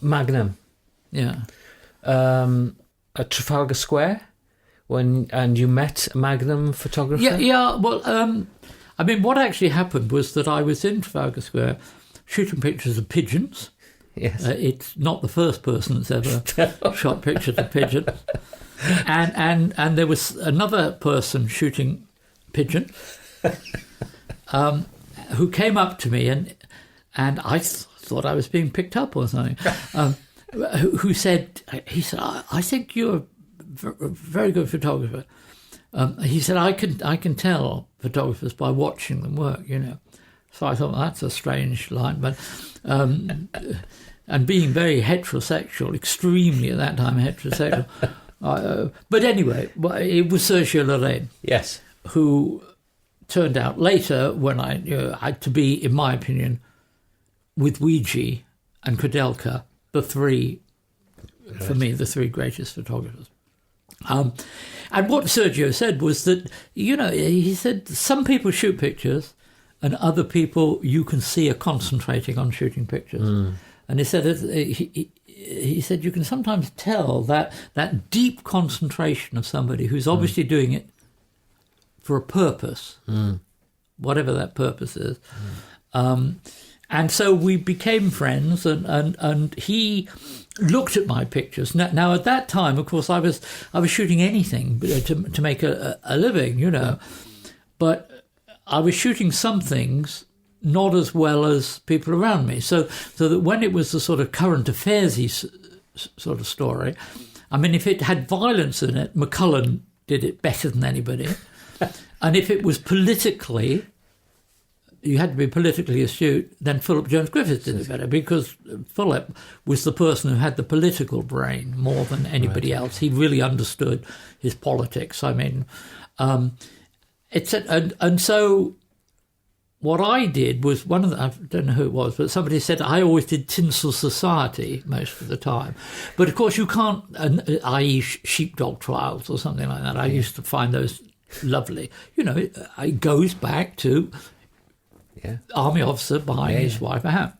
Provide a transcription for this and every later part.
Magnum. Yeah. At Trafalgar Square, and you met a Magnum photographer? Yeah. Well, I mean, what actually happened was that I was in Trafalgar Square shooting pictures of pigeons. Yes. It's not the first person that's ever shot pictures of pigeons. And there was another person shooting pigeons who came up to me, and I thought I was being picked up or something, who said, I think you're a very good photographer. He said, I can tell photographers by watching them work, you know. So I thought, well, that's a strange line, but and being very heterosexual, extremely at that time heterosexual. But anyway, it was Sergio Lorraine. Yes. Who turned out later, when I to be, in my opinion, with Ouija and Kudelka, the three greatest photographers. And what Sergio said was that, you know, he said some people shoot pictures and other people you can see are concentrating on shooting pictures. Mm. And he said he said you can sometimes tell that deep concentration of somebody who's obviously doing it for a purpose, whatever that purpose is. And so we became friends, and he looked at my pictures. Now at that time, of course, I was shooting anything to make a living, you know, but I was shooting some things not as well as people around me. So that when it was the sort of current affairs-y sort of story, I mean, if it had violence in it, McCullen did it better than anybody. And if it was politically, you had to be politically astute, then Philip Jones Griffiths did it better, because Philip was the person who had the political brain more than anybody else. He really understood his politics. I mean, and so what I did was I don't know who it was, but somebody said I always did Tinsel Society most of the time. But of course you can't, i.e. sheepdog trials or something like that. I used to find those lovely. You know, it goes back to army officer buying his wife a hat.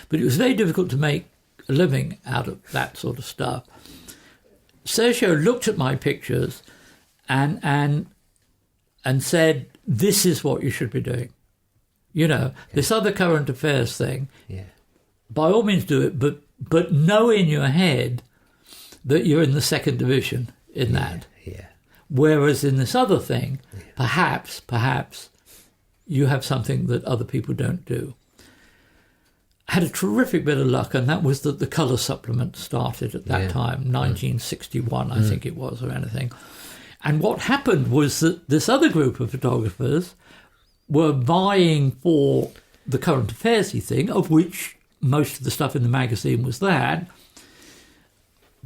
But it was very difficult to make a living out of that sort of stuff. Sergio looked at my pictures and said, this is what you should be doing. You know, this other current affairs thing, by all means do it, but know in your head that you're in the second division in that. Yeah. Whereas in this other thing, perhaps you have something that other people don't do. I had a terrific bit of luck, and that was that the colour supplement started at that time, 1961, I think it was, or anything. And what happened was that this other group of photographers were vying for the current affairs-y thing, of which most of the stuff in the magazine was that.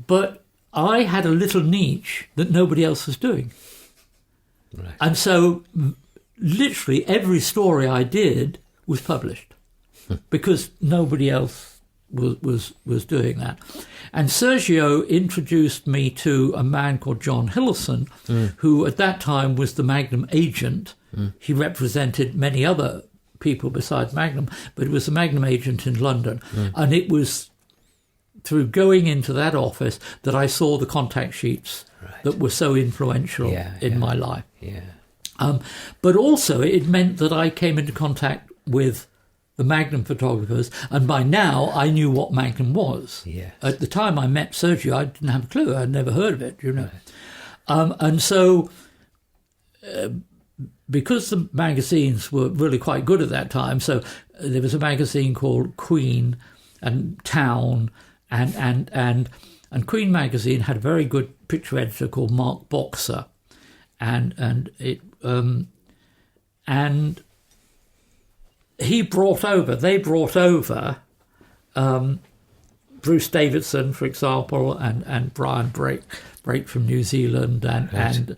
But I had a little niche that nobody else was doing. Right. And so literally every story I did was published because nobody else was doing that. And Sergio introduced me to a man called John Hillison, who at that time was the Magnum agent. He represented many other people besides Magnum, but it was the Magnum agent in London. And it was through going into that office that I saw the contact sheets that were so influential in my life. Yeah. But also it meant that I came into contact with the Magnum photographers, and by now I knew what Magnum was. Yes. At the time I met Sergio, I didn't have a clue. I'd never heard of it, you know. Right. And so because the magazines were really quite good at that time, so there was a magazine called Queen and Town, and Queen magazine had a very good picture editor called Mark Boxer, and they brought over Bruce Davidson, for example, and Brian Brake from New Zealand, and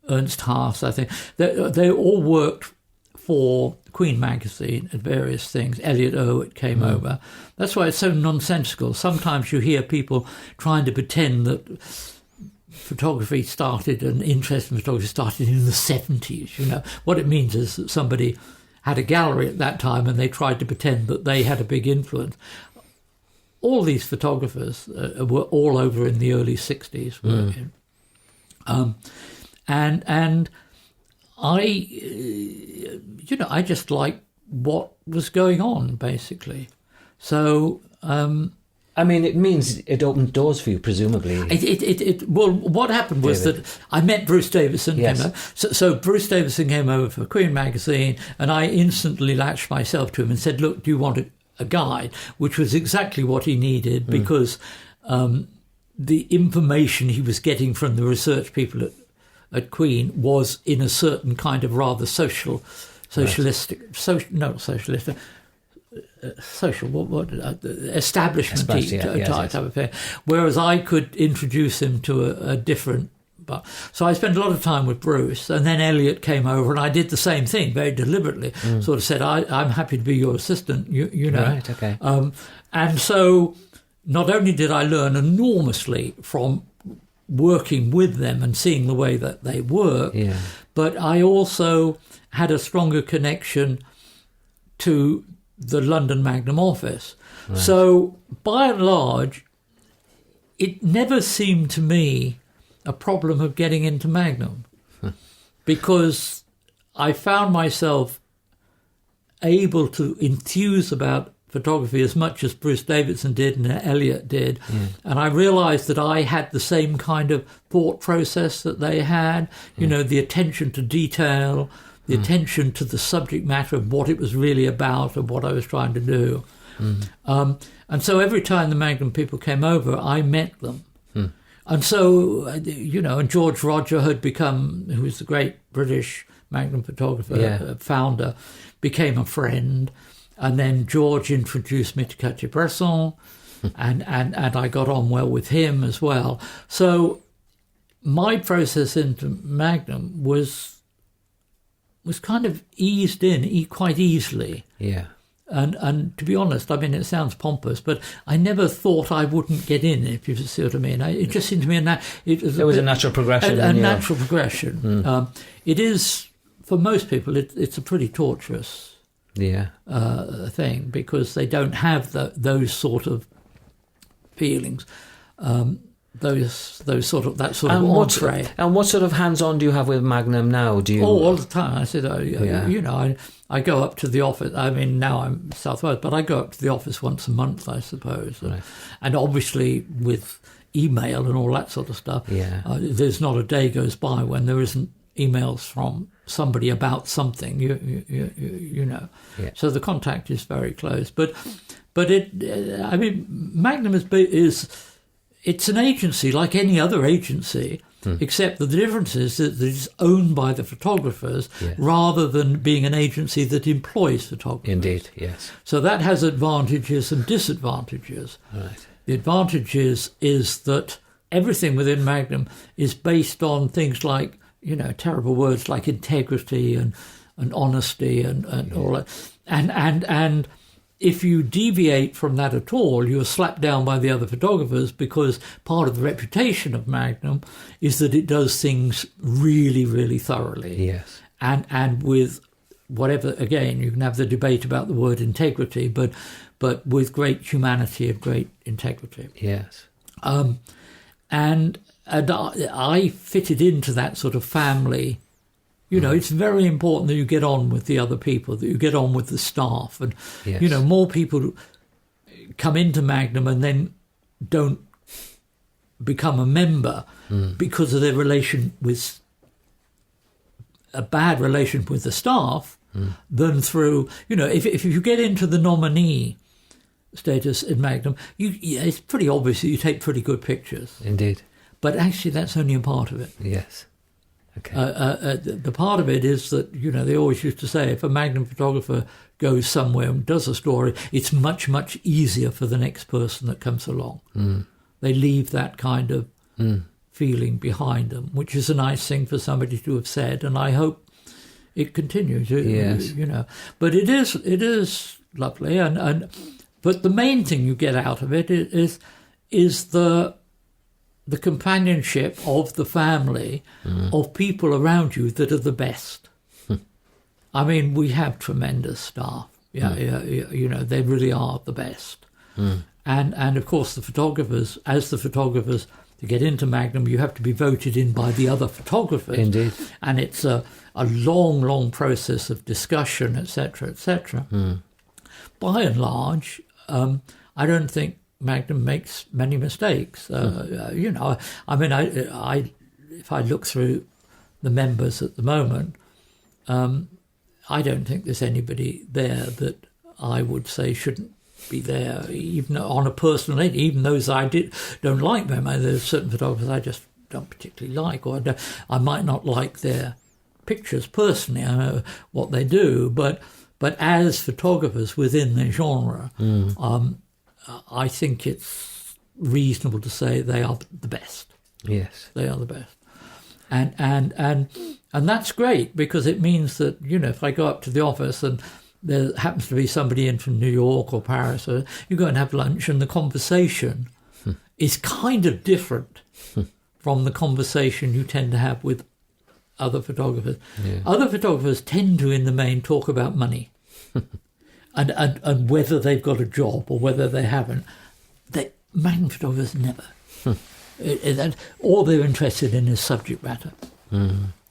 Ernst Haas, I think. They all worked for Queen magazine at various things. Elliot Erwitt came over. That's why it's so nonsensical. Sometimes you hear people trying to pretend that photography started, and interest in photography started in the 70s, you know. What it means is that somebody had a gallery at that time and they tried to pretend that they had a big influence. all these photographers were all over in the early 60s. And I, I just liked what was going on, basically. So... I mean, it means it opened doors for you, presumably. Well, what happened was David. that I met Bruce Davison. Yes. Came over. So Bruce Davison came over for Queen magazine, and I instantly latched myself to him and said, look, do you want a guide? Which was exactly what he needed, because the information he was getting from the research people at Queen was in a certain kind of rather social establishment type of thing. Whereas I could introduce him to a different. So I spent a lot of time with Bruce, and then Elliot came over, and I did the same thing very deliberately. Sort of said, "I'm happy to be your assistant." You know, right? Okay. And so, not only did I learn enormously from working with them and seeing the way that they work, but I also had a stronger connection to the London Magnum office. Right. So, by and large, it never seemed to me a problem of getting into Magnum, because I found myself able to enthuse about photography as much as Bruce Davison did and Elliot did. And I realised that I had the same kind of thought process that they had, the attention to detail, the attention to the subject matter of what it was really about and what I was trying to do. And so every time the Magnum people came over, I met them. And so, and George Roger had become, who was the great British Magnum photographer, founder, became a friend. And then George introduced me to Cartier-Bresson, and I got on well with him as well. So my process into Magnum was kind of eased in quite easily. Yeah. And to be honest, I mean, it sounds pompous, but I never thought I wouldn't get in, if you see what I mean. It just seemed to me there was a natural progression. A natural progression. It is, for most people, it's a pretty torturous thing, because they don't have those sort of feelings. That sort of entree. And what sort of hands-on do you have with Magnum now? Do you? Oh, all the time. I said, I go up to the office. I mean, now I'm South Wales, but I go up to the office once a month, I suppose. Right. And obviously with email and all that sort of stuff, there's not a day goes by when there isn't emails from somebody about something. You know. Yeah. So the contact is very close. But Magnum is. It's an agency like any other agency, except that the difference is that it's owned by the photographers rather than being an agency that employs photographers. Indeed, yes. So that has advantages and disadvantages. Right. The advantages is that everything within Magnum is based on things like, terrible words like integrity and honesty and all that. And if you deviate from that at all, you're slapped down by the other photographers, because part of the reputation of Magnum is that it does things really, really thoroughly. Yes. And with whatever, again, you can have the debate about the word integrity, but with great humanity and great integrity. Yes. And I fitted into that sort of family. It's very important that you get on with the other people, that you get on with the staff. And, more people come into Magnum and then don't become a member because of their relation with a bad relation with the staff than through, if you get into the nominee status in Magnum, it's pretty obvious that you take pretty good pictures. Indeed. But actually, that's only a part of it. Yes. Okay. The part of it is that, they always used to say if a Magnum photographer goes somewhere and does a story, it's much, much easier for the next person that comes along. They leave that kind of feeling behind them, which is a nice thing for somebody to have said, and I hope it continues. Yes. But it is lovely, but the main thing you get out of it is the companionship of the family, of people around you that are the best. I mean, we have tremendous staff. They really are the best. And of course, the photographers, to get into Magnum, you have to be voted in by the other photographers. Indeed. And it's a long process of discussion, etc., etc. By and large, I don't think Magnum makes many mistakes. You know, I mean, I if I look through the members at the moment, I don't think there's anybody there that I would say shouldn't be there, even on a personal level. Even those I don't like them. There's certain photographers I just don't particularly like, or I might not like their pictures personally. I know what they do, but as photographers within their genre, I think it's reasonable to say they are the best. Yes, they are the best, and that's great, because it means that, you know, if I go up to the office and there happens to be somebody in from New York or Paris, or you go and have lunch, and the conversation is kind of different from the conversation you tend to have with other photographers. Yeah. Other photographers tend to, in the main, talk about money and whether they've got a job or whether they haven't. Magnum photographers never. All they're interested in is subject matter.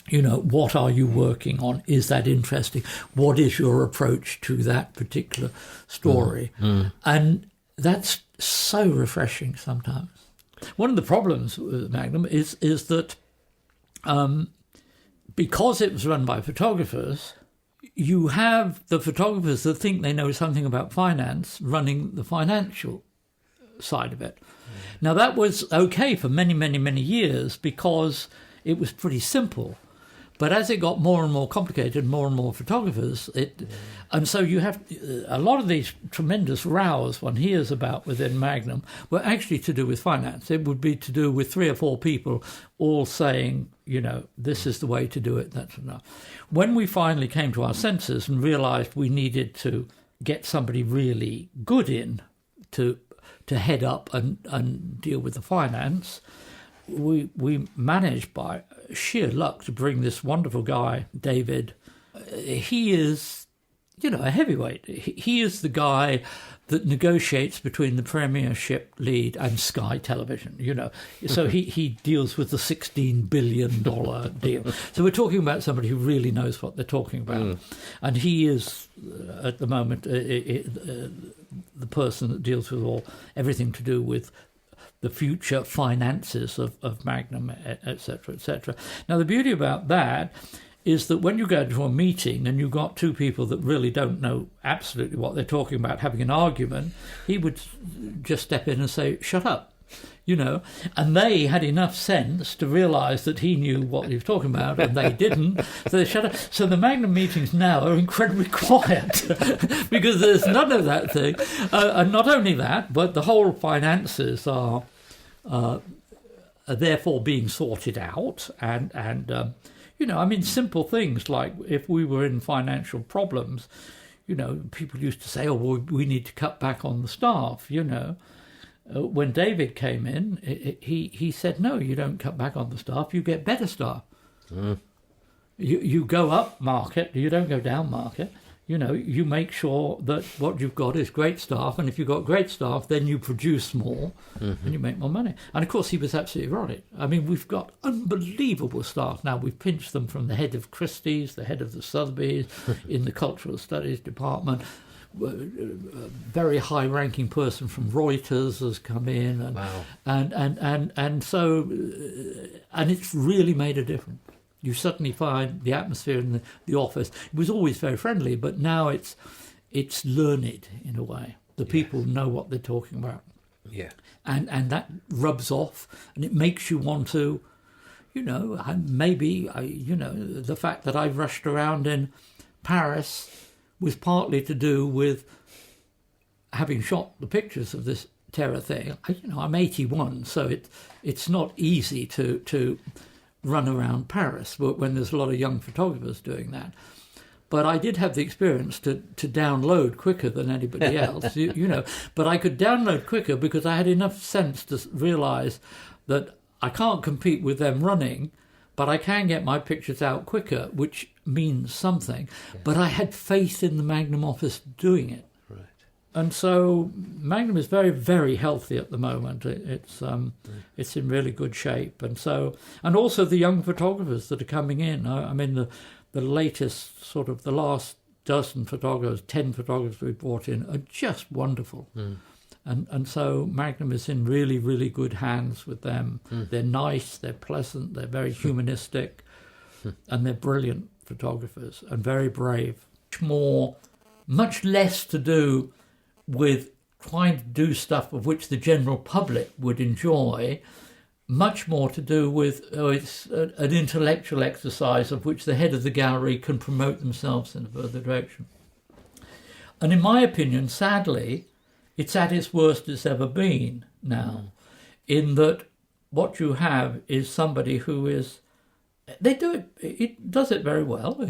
You know, what are you working on? Is that interesting? What is your approach to that particular story? And that's so refreshing sometimes. One of the problems with Magnum is that because it was run by photographers, you have the photographers that think they know something about finance running the financial side of it. Now, that was okay for many, many, many years because it was pretty simple. But as it got more and more complicated, more and more photographers, and so you have a lot of these tremendous rows one hears about within Magnum were actually to do with finance. It would be to do with 3 or 4 people all saying, you know, this is the way to do it. That's enough. When we finally came to our senses and realised we needed to get somebody really good in to head up and deal with the finance, we managed by sheer luck to bring this wonderful guy, David. He is, you know, a heavyweight. He is the guy that negotiates between the Premiership lead and Sky Television, you know. So he deals with the $16 billion deal. So we're talking about somebody who really knows what they're talking about. And he is, at the moment, the person that deals with everything to do with the future finances of Magnum, etc., etc. Now, the beauty about that is that when you go to a meeting and you've got 2 people that really don't know absolutely what they're talking about having an argument, he would just step in and say, shut up, you know. And they had enough sense to realise that he knew what he was talking about and they didn't, so they shut up. So the Magnum meetings now are incredibly quiet because there's none of that thing. And not only that, but the whole finances are therefore being sorted out, and you know, I mean, simple things like if we were in financial problems, you know, people used to say, oh, well, we need to cut back on the staff, you know. When David came in, he said, no, you don't cut back on the staff, you get better staff. You go up market, you don't go down market. You know, you make sure that what you've got is great staff, and if you've got great staff, then you produce more and you make more money. And of course, he was absolutely right. I mean, we've got unbelievable staff now. We've pinched them from the head of Christie's, the head of the Sotheby's, in the Cultural Studies Department. A very high-ranking person from Reuters has come in, and wow. and so it's really made a difference. You suddenly find the atmosphere in the office. It was always very friendly, but now it's learned in a way. The people know what they're talking about. Yeah. And that rubs off, and it makes you want to, you know, you know, the fact that I rushed around in Paris was partly to do with having shot the pictures of this terror thing. You know, I'm 81, so it's not easy to run around Paris when there's a lot of young photographers doing that. But I did have the experience to download quicker than anybody else, you know. But I could download quicker because I had enough sense to realise that I can't compete with them running, but I can get my pictures out quicker, which means something. Yeah. But I had faith in the Magnum office doing it. Right. And so Magnum is very, very healthy at the moment. It's in really good shape. And also the young photographers that are coming in. I mean, the latest sort of the last dozen photographers, 10 photographers we brought in are just wonderful. And so Magnum is in really, really good hands with them. They're nice, they're pleasant, they're very humanistic, and they're brilliant photographers and very brave. Much less to do with trying to do stuff of which the general public would enjoy, much more to do with it's an intellectual exercise of which the head of the gallery can promote themselves in a further direction. And in my opinion, sadly, it's at its worst it's ever been now, in that what you have is somebody who is, it does it very well,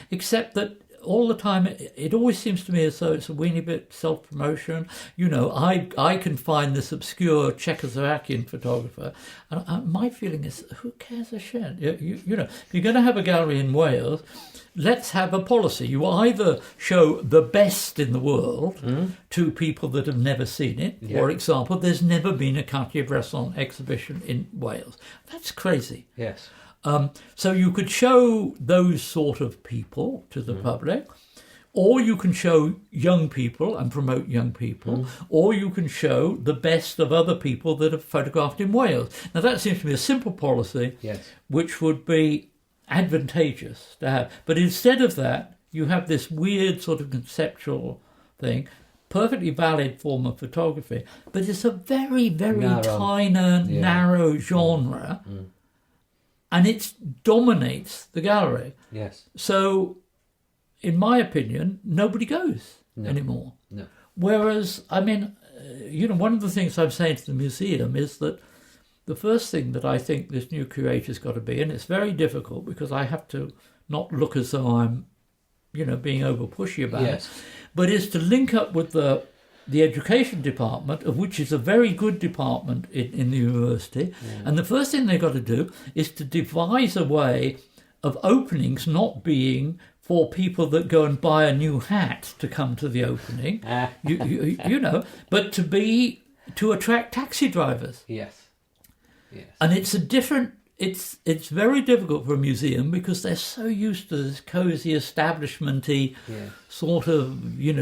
except that all the time, it always seems to me as though it's a weeny bit self-promotion. I can find this obscure Czechoslovakian photographer, and my feeling is, who cares a shit? If you're going to have a gallery in Wales, let's have a policy. You either show the best in the world to people that have never seen it. Yeah. For example, there's never been a Cartier-Bresson exhibition in Wales. That's crazy. Yes. So you could show those sort of people to the public, or you can show young people and promote young people, or you can show the best of other people that have photographed in Wales. Now that seems to be a simple policy, which would be advantageous to have. But instead of that, you have this weird sort of conceptual thing, perfectly valid form of photography, but it's a very, very narrow genre. And it dominates the gallery. Yes. So, in my opinion, nobody goes anymore. No. Whereas, I mean, one of the things I'm saying to the museum is that the first thing that I think this new curator's got to be, and it's very difficult because I have to not look as though I'm, being over pushy about it, but is to link up with the education department, of which is a very good department in the university. And the first thing they've got to do is to devise a way of openings not being for people that go and buy a new hat to come to the opening, but to attract taxi drivers. Yes. And it's a different... It's very difficult for a museum because they're so used to this cosy establishment-y sort of,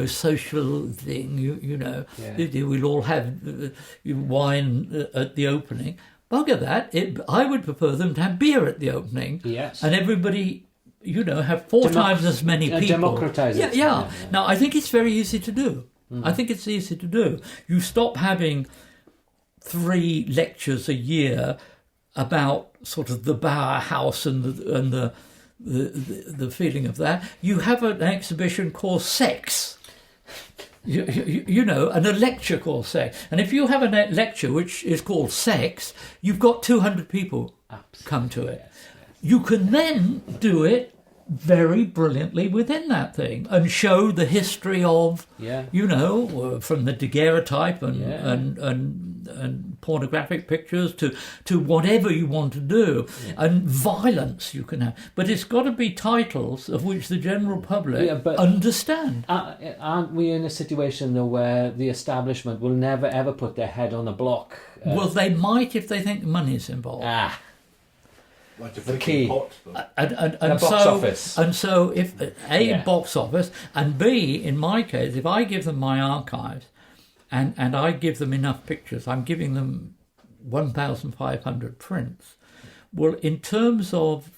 social thing, We'll all have wine at the opening. Bugger that. I would prefer them to have beer at the opening. Yes. And everybody, have four times as many people. Democratise it. Yeah. Now, I think it's very easy to do. I think it's easy to do. You stop having 3 lectures a year about sort of the Bauhaus and the feeling of that. You have an exhibition called Sex, and a lecture called Sex. And if you have a lecture which is called Sex, you've got 200 people come to it. Yes. You can then do it very brilliantly within that thing and show the history of, from the daguerreotype and pornographic pictures to whatever you want to do, and violence you can have. But it's got to be titles of which the general public understand. Aren't we in a situation, though, where the establishment will never, ever put their head on a block? Well, they might if they think money's involved. Like the key. And box office. And so if box office, and B, in my case, if I give them my archives and I give them enough pictures, I'm giving them 1,500 prints. Well, in terms of,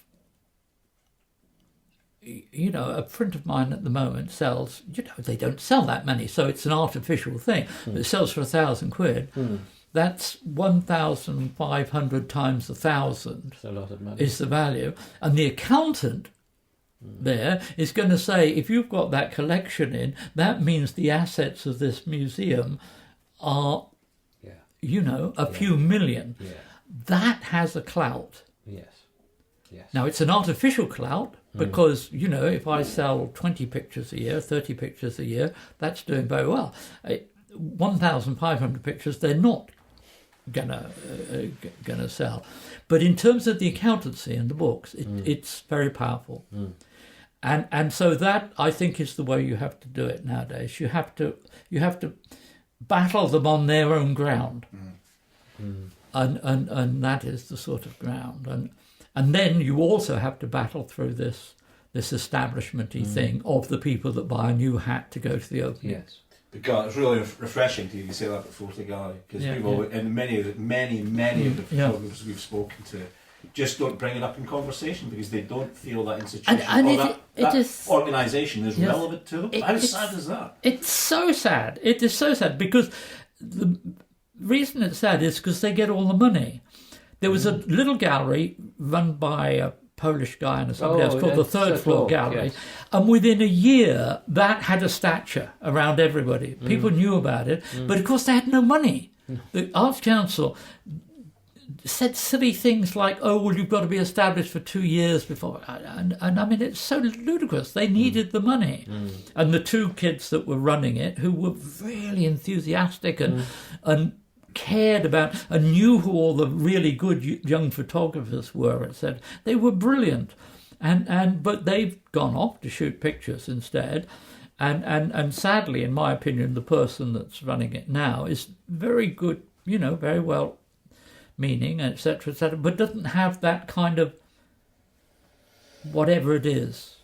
a print of mine at the moment sells, they don't sell that many, so it's an artificial thing. But it sells for £1,000. That's 1,500 times 1,000. That's a lot of money. Is the value. And the accountant there is going to say, if you've got that collection in, that means the assets of this museum are, a few million. Yeah. That has a clout. Yes. Now, it's an artificial clout because, if I sell 20 pictures a year, 30 pictures a year, that's doing very well. 1,500 pictures, they're not gonna sell. But in terms of the accountancy and the books, it's very powerful. And so that, I think, is the way you have to do it nowadays. You have to battle them on their own ground. And that is the sort of ground. And then you also have to battle through this establishment-y thing of the people that buy a new hat to go to the opening. Yes. Because it's really refreshing to say that at Photo Gallery, because and many of the photographers we've spoken to just don't bring it up in conversation because they don't feel that institution or that organisation is relevant to them. How sad is that? It's so sad. It is so sad because the reason it's sad is because they get all the money. There was a little gallery run by a Polish guy and somebody else called the Third Floor Gallery, and within a year that had a stature around everybody. People knew about it, but of course they had no money. The Arts Council said silly things like, "Oh, well, you've got to be established for 2 years before," and I mean, it's so ludicrous. They needed the money, and the two kids that were running it, who were really enthusiastic and cared about and knew who all the really good young photographers were, and said they were brilliant, but they've gone off to shoot pictures instead, and sadly, in my opinion, the person that's running it now is very good, very well meaning, etc., but doesn't have that kind of whatever it is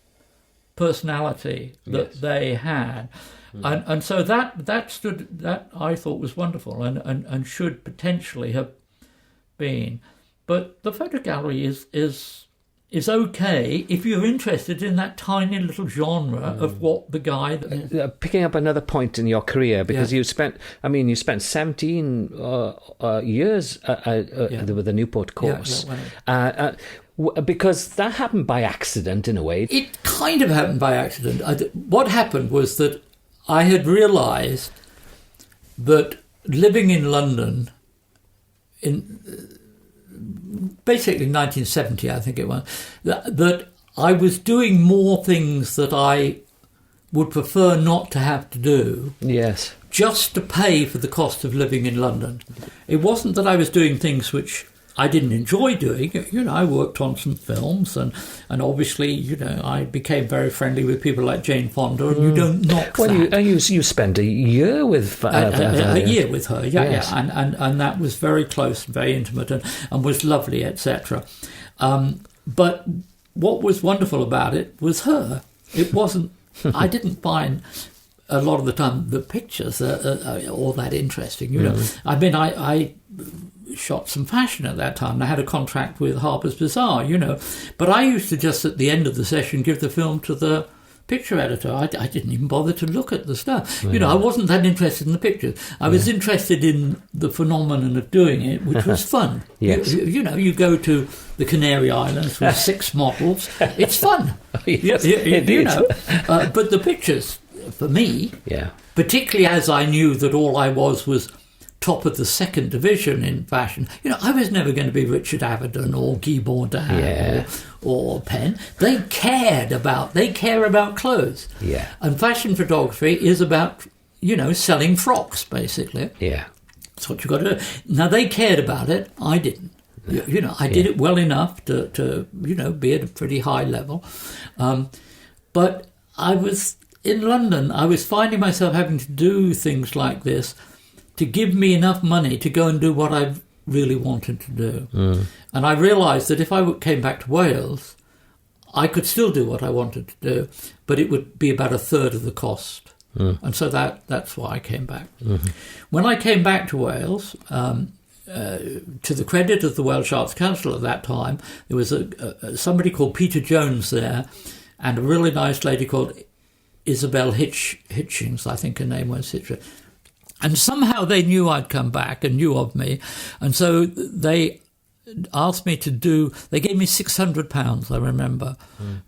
personality that they had. And so that I thought was wonderful and should potentially have been. But the photo gallery is okay if you're interested in that tiny little genre of what the guy... Picking up another point in your career, because you spent 17 years with the Newport course. Because that happened by accident in a way. It kind of happened by accident. What happened was that I had realised that living in London in basically 1970, I think it was, that I was doing more things that I would prefer not to have to do. Yes. Just to pay for the cost of living in London. It wasn't that I was doing things which I didn't enjoy doing. I worked on some films and obviously, I became very friendly with people like Jane Fonda, and you don't knock that. You spent a year with a year with her, yes. And that was very close and very intimate and was lovely, etc. But what was wonderful about it was her. It wasn't, I didn't find a lot of the time the pictures are all that interesting, I mean, I shot some fashion at that time. I had a contract with Harper's Bazaar, but I used to just at the end of the session give the film to the picture editor. I didn't even bother to look at the stuff. I wasn't that interested in the pictures. I was interested in the phenomenon of doing it, which was fun. Yes. You go to the Canary Islands with 6 models. It's fun. Yes, but the pictures, for me, particularly as I knew that all I was top of the second division in fashion. I was never going to be Richard Avedon or Guy Bourdin or Penn. They care about clothes. Yeah. And fashion photography is about, selling frocks, basically. Yeah. That's what you've got to do. Now, they cared about it. I didn't. I did it well enough to be at a pretty high level. But I was in London. I was finding myself having to do things like this to give me enough money to go and do what I really wanted to do. And I realised that if I came back to Wales, I could still do what I wanted to do, but it would be about 1/3 of the cost. And so that's why I came back. When I came back to Wales, to the credit of the Welsh Arts Council at that time, there was somebody called Peter Jones there and a really nice lady called Isabel Hitchings, I think her name was, and somehow they knew I'd come back and knew of me. And so they asked me they gave me £600, I remember,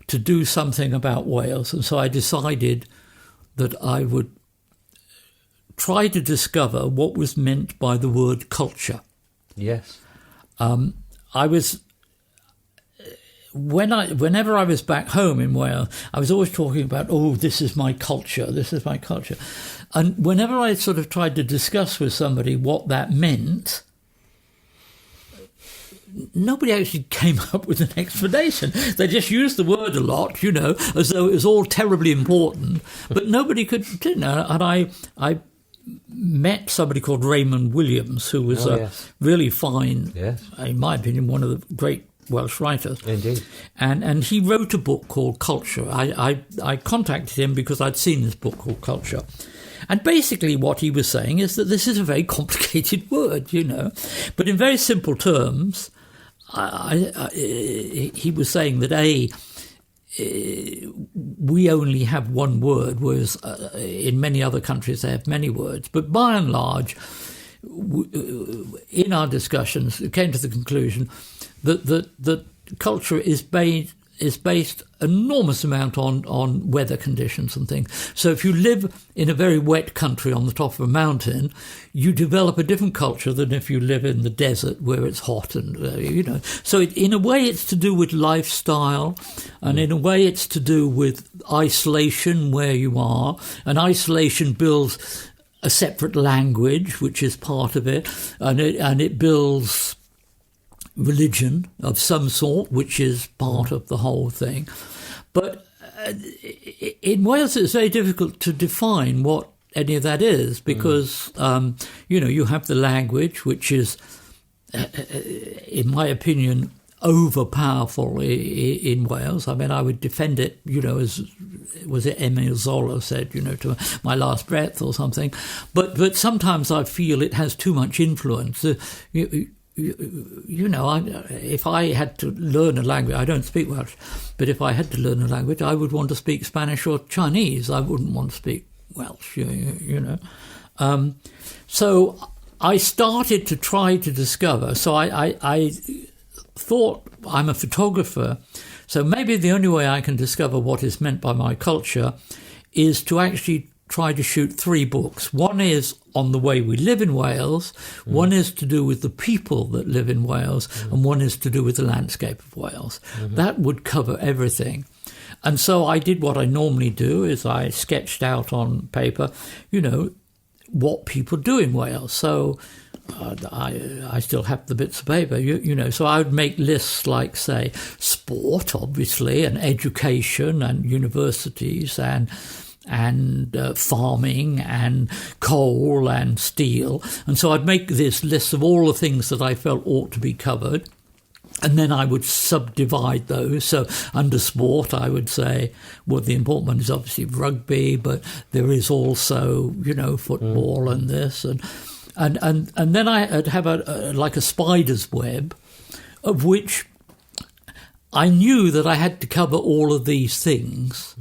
to do something about Wales. And so I decided that I would try to discover what was meant by the word culture. Yes. Whenever I was back home in Wales, I was always talking about, this is my culture, this is my culture. And whenever I sort of tried to discuss with somebody what that meant, nobody actually came up with an explanation. They just used the word a lot, as though it was all terribly important, but nobody could, and I met somebody called Raymond Williams, who was really fine, in my opinion, one of the great Welsh writers. Indeed. And he wrote a book called Culture. I contacted him because I'd seen this book called Culture. And basically what he was saying is that this is a very complicated word, But in very simple terms, he was saying that we only have one word, whereas in many other countries they have many words. But by and large, in our discussions, it came to the conclusion that culture is based enormous amount on weather conditions and things. So if you live in a very wet country on the top of a mountain, you develop a different culture than if you live in the desert where it's hot and, So in a way it's to do with lifestyle, and in a way it's to do with isolation where you are, and isolation builds a separate language, which is part of it, and it builds religion of some sort, which is part of the whole thing. But in Wales, it's very difficult to define what any of that is, because, you have the language, which is, in my opinion, overpowerful in Wales. I mean, I would defend it, as was it Emile Zola said, to my last breath or something. But sometimes I feel it has too much influence. If I had to learn a language, I don't speak Welsh, but if I had to learn a language, I would want to speak Spanish or Chinese. I wouldn't want to speak Welsh, So I started to try to discover. So I thought, I'm a photographer, so maybe the only way I can discover what is meant by my culture is to actually try to shoot 3 books. One is on the way we live in Wales, one is to do with the people that live in Wales, and one is to do with the landscape of Wales. That would cover everything. And so I did what I normally do, is I sketched out on paper, what people do in Wales. So I still have the bits of paper, so I would make lists like, say, sport, obviously, and education and universities and farming and coal and steel. And so I'd make this list of all the things that I felt ought to be covered. And then I would subdivide those. So under sport, I would say, well, the important one is obviously rugby, but there is also, football and this. And then I'd have like a spider's web, of which I knew that I had to cover all of these things.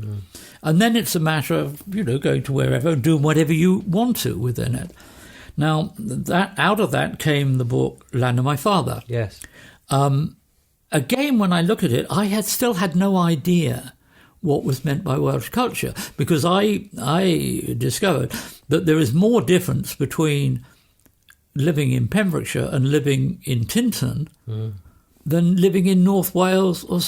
And then it's a matter of, going to wherever and doing whatever you want to within it. Now, out of that came the book Land of My Father. Yes. Again, when I look at it, I still had no idea what was meant by Welsh culture, because I discovered that there is more difference between living in Pembrokeshire and living in TINTERN than living in North Wales or...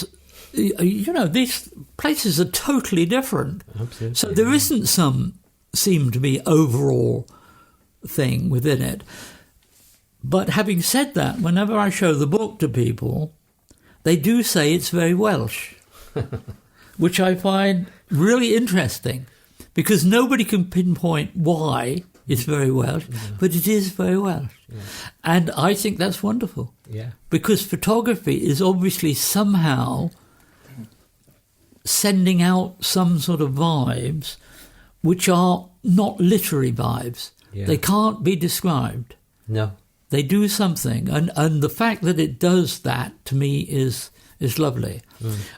these places are totally different. Absolutely. So there isn't some, seem to be, overall thing within it. But having said that, whenever I show the book to people, they do say it's very Welsh, which I find really interesting, because nobody can pinpoint why it's very Welsh, but it is very Welsh. Yeah. And I think that's wonderful. Yeah. Because photography is obviously somehow sending out some sort of vibes which are not literary vibes. Yeah. They can't be described. No. They do something. And the fact that it does that, to me, is lovely.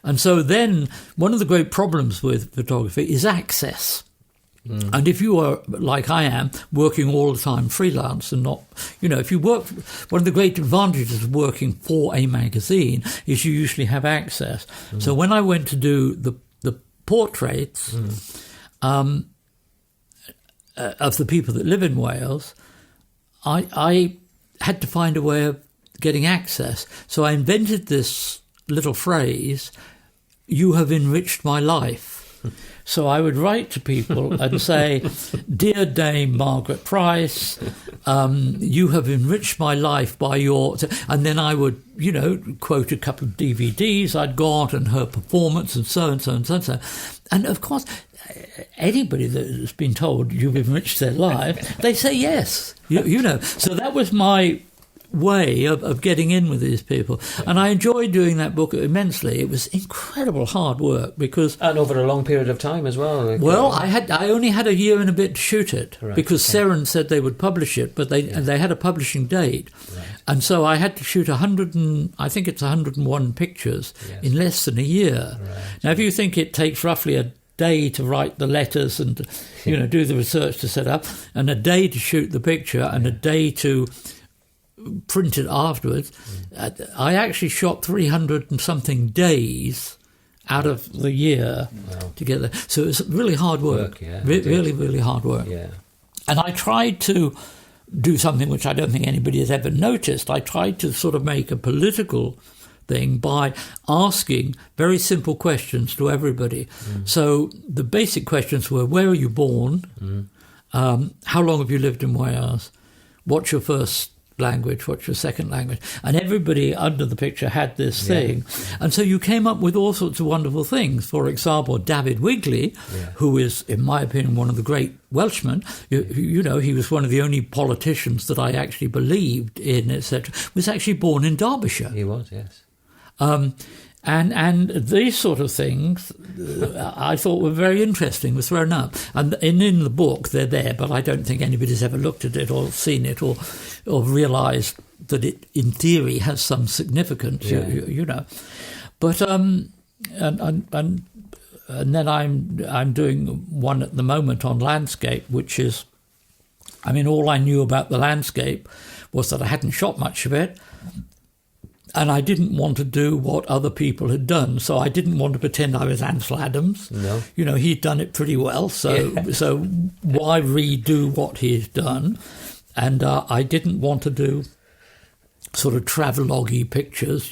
And so then one of the great problems with photography is access. And if you are, like I am, working all the time freelance and not, if you work, one of the great advantages of working for a magazine is you usually have access. So when I went to do the portraits of the people that live in Wales, I had to find a way of getting access. So I invented this little phrase, "You have enriched my life." So I would write to people and say, "Dear Dame Margaret Price, you have enriched my life by your... And then I would, quote a couple of DVDs I'd got and her performance and so and so and so and so. And, of course, anybody that's been told you've enriched their life, they say yes, So that was my way of getting in with these people. And I enjoyed doing that book immensely. It was incredible hard work because... And over a long period of time as well. Well, I only had a year and a bit to shoot it because Seren said they would publish it, but they had a publishing date. Right. And so I had to shoot 101 pictures in less than a year. Right. Now, if you think it takes roughly a day to write the letters and, do the research to set up, and a day to shoot the picture and a day to print it afterwards, I actually shot 300 and something days out of the year to get there. So it was really hard work. Really, really hard work. Yeah. And I tried to do something which I don't think anybody has ever noticed. I tried to sort of make a political thing by asking very simple questions to everybody. So the basic questions were, where are you born? How long have you lived in Wales? What's your first language? What's your second language? And everybody under the picture had this thing. And so you came up with all sorts of wonderful things. For example, David Wigley, who is, in my opinion, one of the great Welshmen, he was one of the only politicians that I actually believed in, etc., was actually born in Derbyshire. He was, yes. And these sort of things I thought were very interesting, were thrown up. And in the book, they're there, but I don't think anybody's ever looked at it or seen it or realised that it, in theory, has some significance, But, and then I'm doing one at the moment on landscape, which is, all I knew about the landscape was that I hadn't shot much of it. And I didn't want to do what other people had done. So I didn't want to pretend I was Ansel Adams. No. He'd done it pretty well. So why redo what he'd done? And I didn't want to do sort of travelogue-y pictures,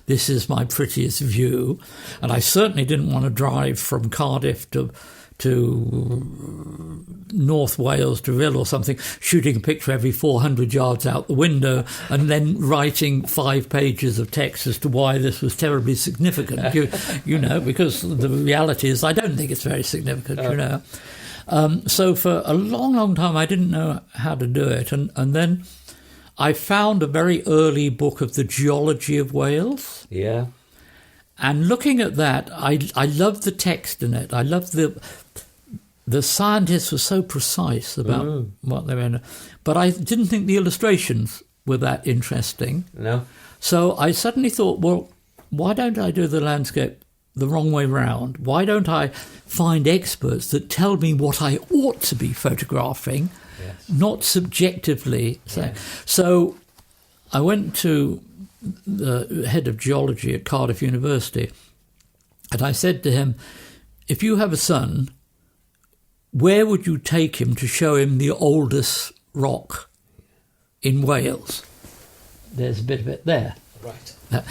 this is my prettiest view. And I certainly didn't want to drive from Cardiff to North Wales to Rhyl or something, shooting a picture every 400 yards out the window and then writing 5 pages of text as to why this was terribly significant, because the reality is I don't think it's very significant, So for a long, long time I didn't know how to do it. And then I found a very early book of the geology of Wales. Yeah. And looking at that, I loved the text in it. I loved the scientists were so precise about what they were in. But I didn't think the illustrations were that interesting. No. So I suddenly thought, well, why don't I do the landscape the wrong way round? Why don't I find experts that tell me what I ought to be photographing, not subjectively? So I went to the head of geology at Cardiff University, and I said to him, if you have a son, where would you take him to show him the oldest rock in Wales? There's a bit of it there. Right.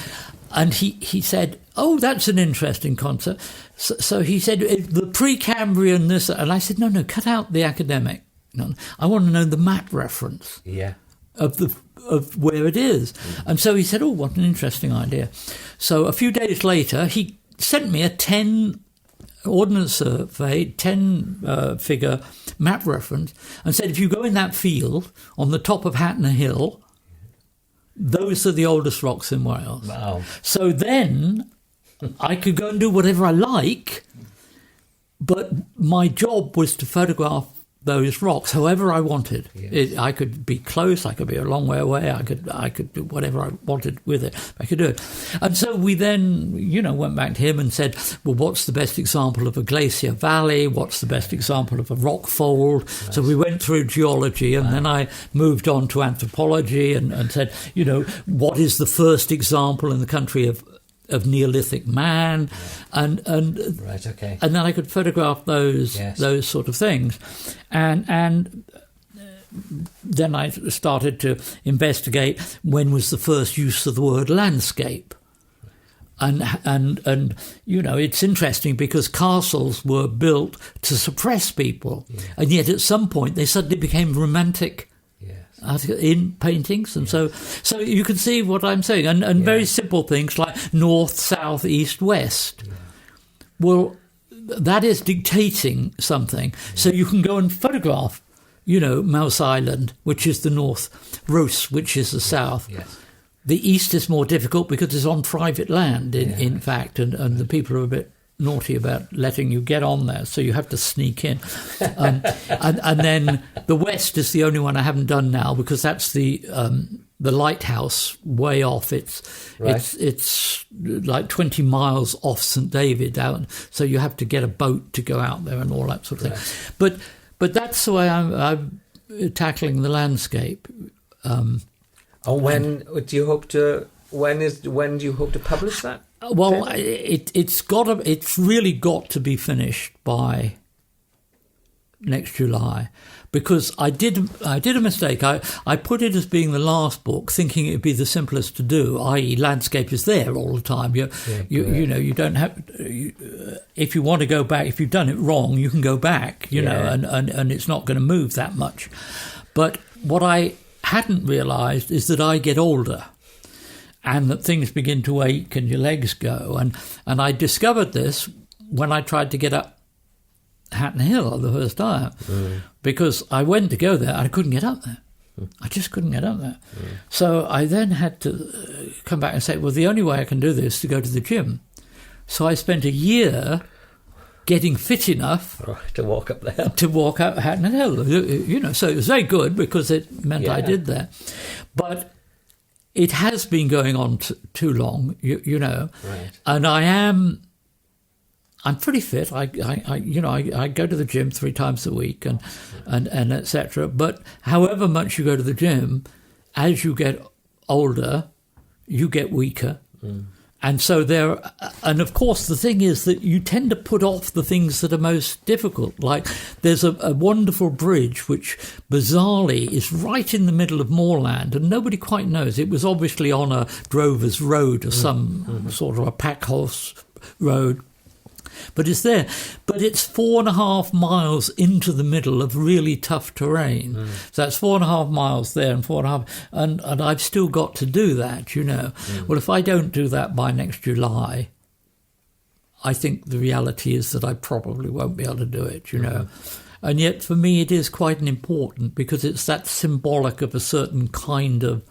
And he said, oh, that's an interesting concept. So he said, the Precambrian this, and I said, no, cut out the academic. No, I want to know the map reference of where it is. And so he said, oh, what an interesting idea. So a few days later, he sent me a 10 Ordnance Survey, 10 figure map reference, and said, if you go in that field on the top of Hatton Hill, those are the oldest rocks in Wales. Wow. So then I could go and do whatever I like, but my job was to photograph those rocks however I wanted. Yes. I could be close, I could be a long way away, I could do whatever I wanted with it. I could do it. And so we then, went back to him and said, well, what's the best example of a glacier valley? What's the best example of a rock fold? Nice. So we went through geology, and then I moved on to anthropology and said, what is the first example in the country of Neolithic man, and right, okay. And then I could photograph those sort of things, and then I started to investigate when was the first use of the word landscape, and it's interesting because castles were built to suppress people, and yet at some point they suddenly became romantic. in paintings, and so you can see what I'm saying, and very simple things like north, south, east, west. Yeah. Well, that is dictating something. So you can go and photograph, Mouse Island, which is the north, Roos, which is the south. Yes. The east is more difficult because it's on private land, in fact, and the people are a bit naughty about letting you get on there, so you have to sneak in. And then the west is the only one I haven't done now, because that's the lighthouse way off. It's like 20 miles off St David out, so you have to get a boat to go out there and all that sort of thing. But that's the way I'm tackling the landscape. When do you hope to publish that? Well, it's really got to be finished by next July, because I did a mistake. I put it as being the last book, thinking it'd be the simplest to do, i.e. landscape is there all the time. You don't have, if you want to go back, if you've done it wrong, you can go back, and it's not going to move that much. But what I hadn't realised is that I get older, and that things begin to ache and your legs go. And I discovered this when I tried to get up Hatton Hill the first time, because I went to go there and I couldn't get up there. I just couldn't get up there. So I then had to come back and say, well, the only way I can do this is to go to the gym. So I spent a year getting fit enough to walk up there, to walk up Hatton Hill. So it was very good because it meant I did that. But it has been going on too long, right. And I'm pretty fit. I go to the gym 3 times a week and etc. But however much you go to the gym, as you get older, you get weaker. And so and of course the thing is that you tend to put off the things that are most difficult. Like there's a wonderful bridge which bizarrely is right in the middle of moorland, and nobody quite knows. It was obviously on a drover's road or some sort of a pack horse road. But it's there. But it's 4.5 miles into the middle of really tough terrain. So that's 4.5 miles there and 4.5, and I've still got to do that, Well, if I don't do that by next July, I think the reality is that I probably won't be able to do it, And yet for me it is quite important, because it's that symbolic of a certain kind of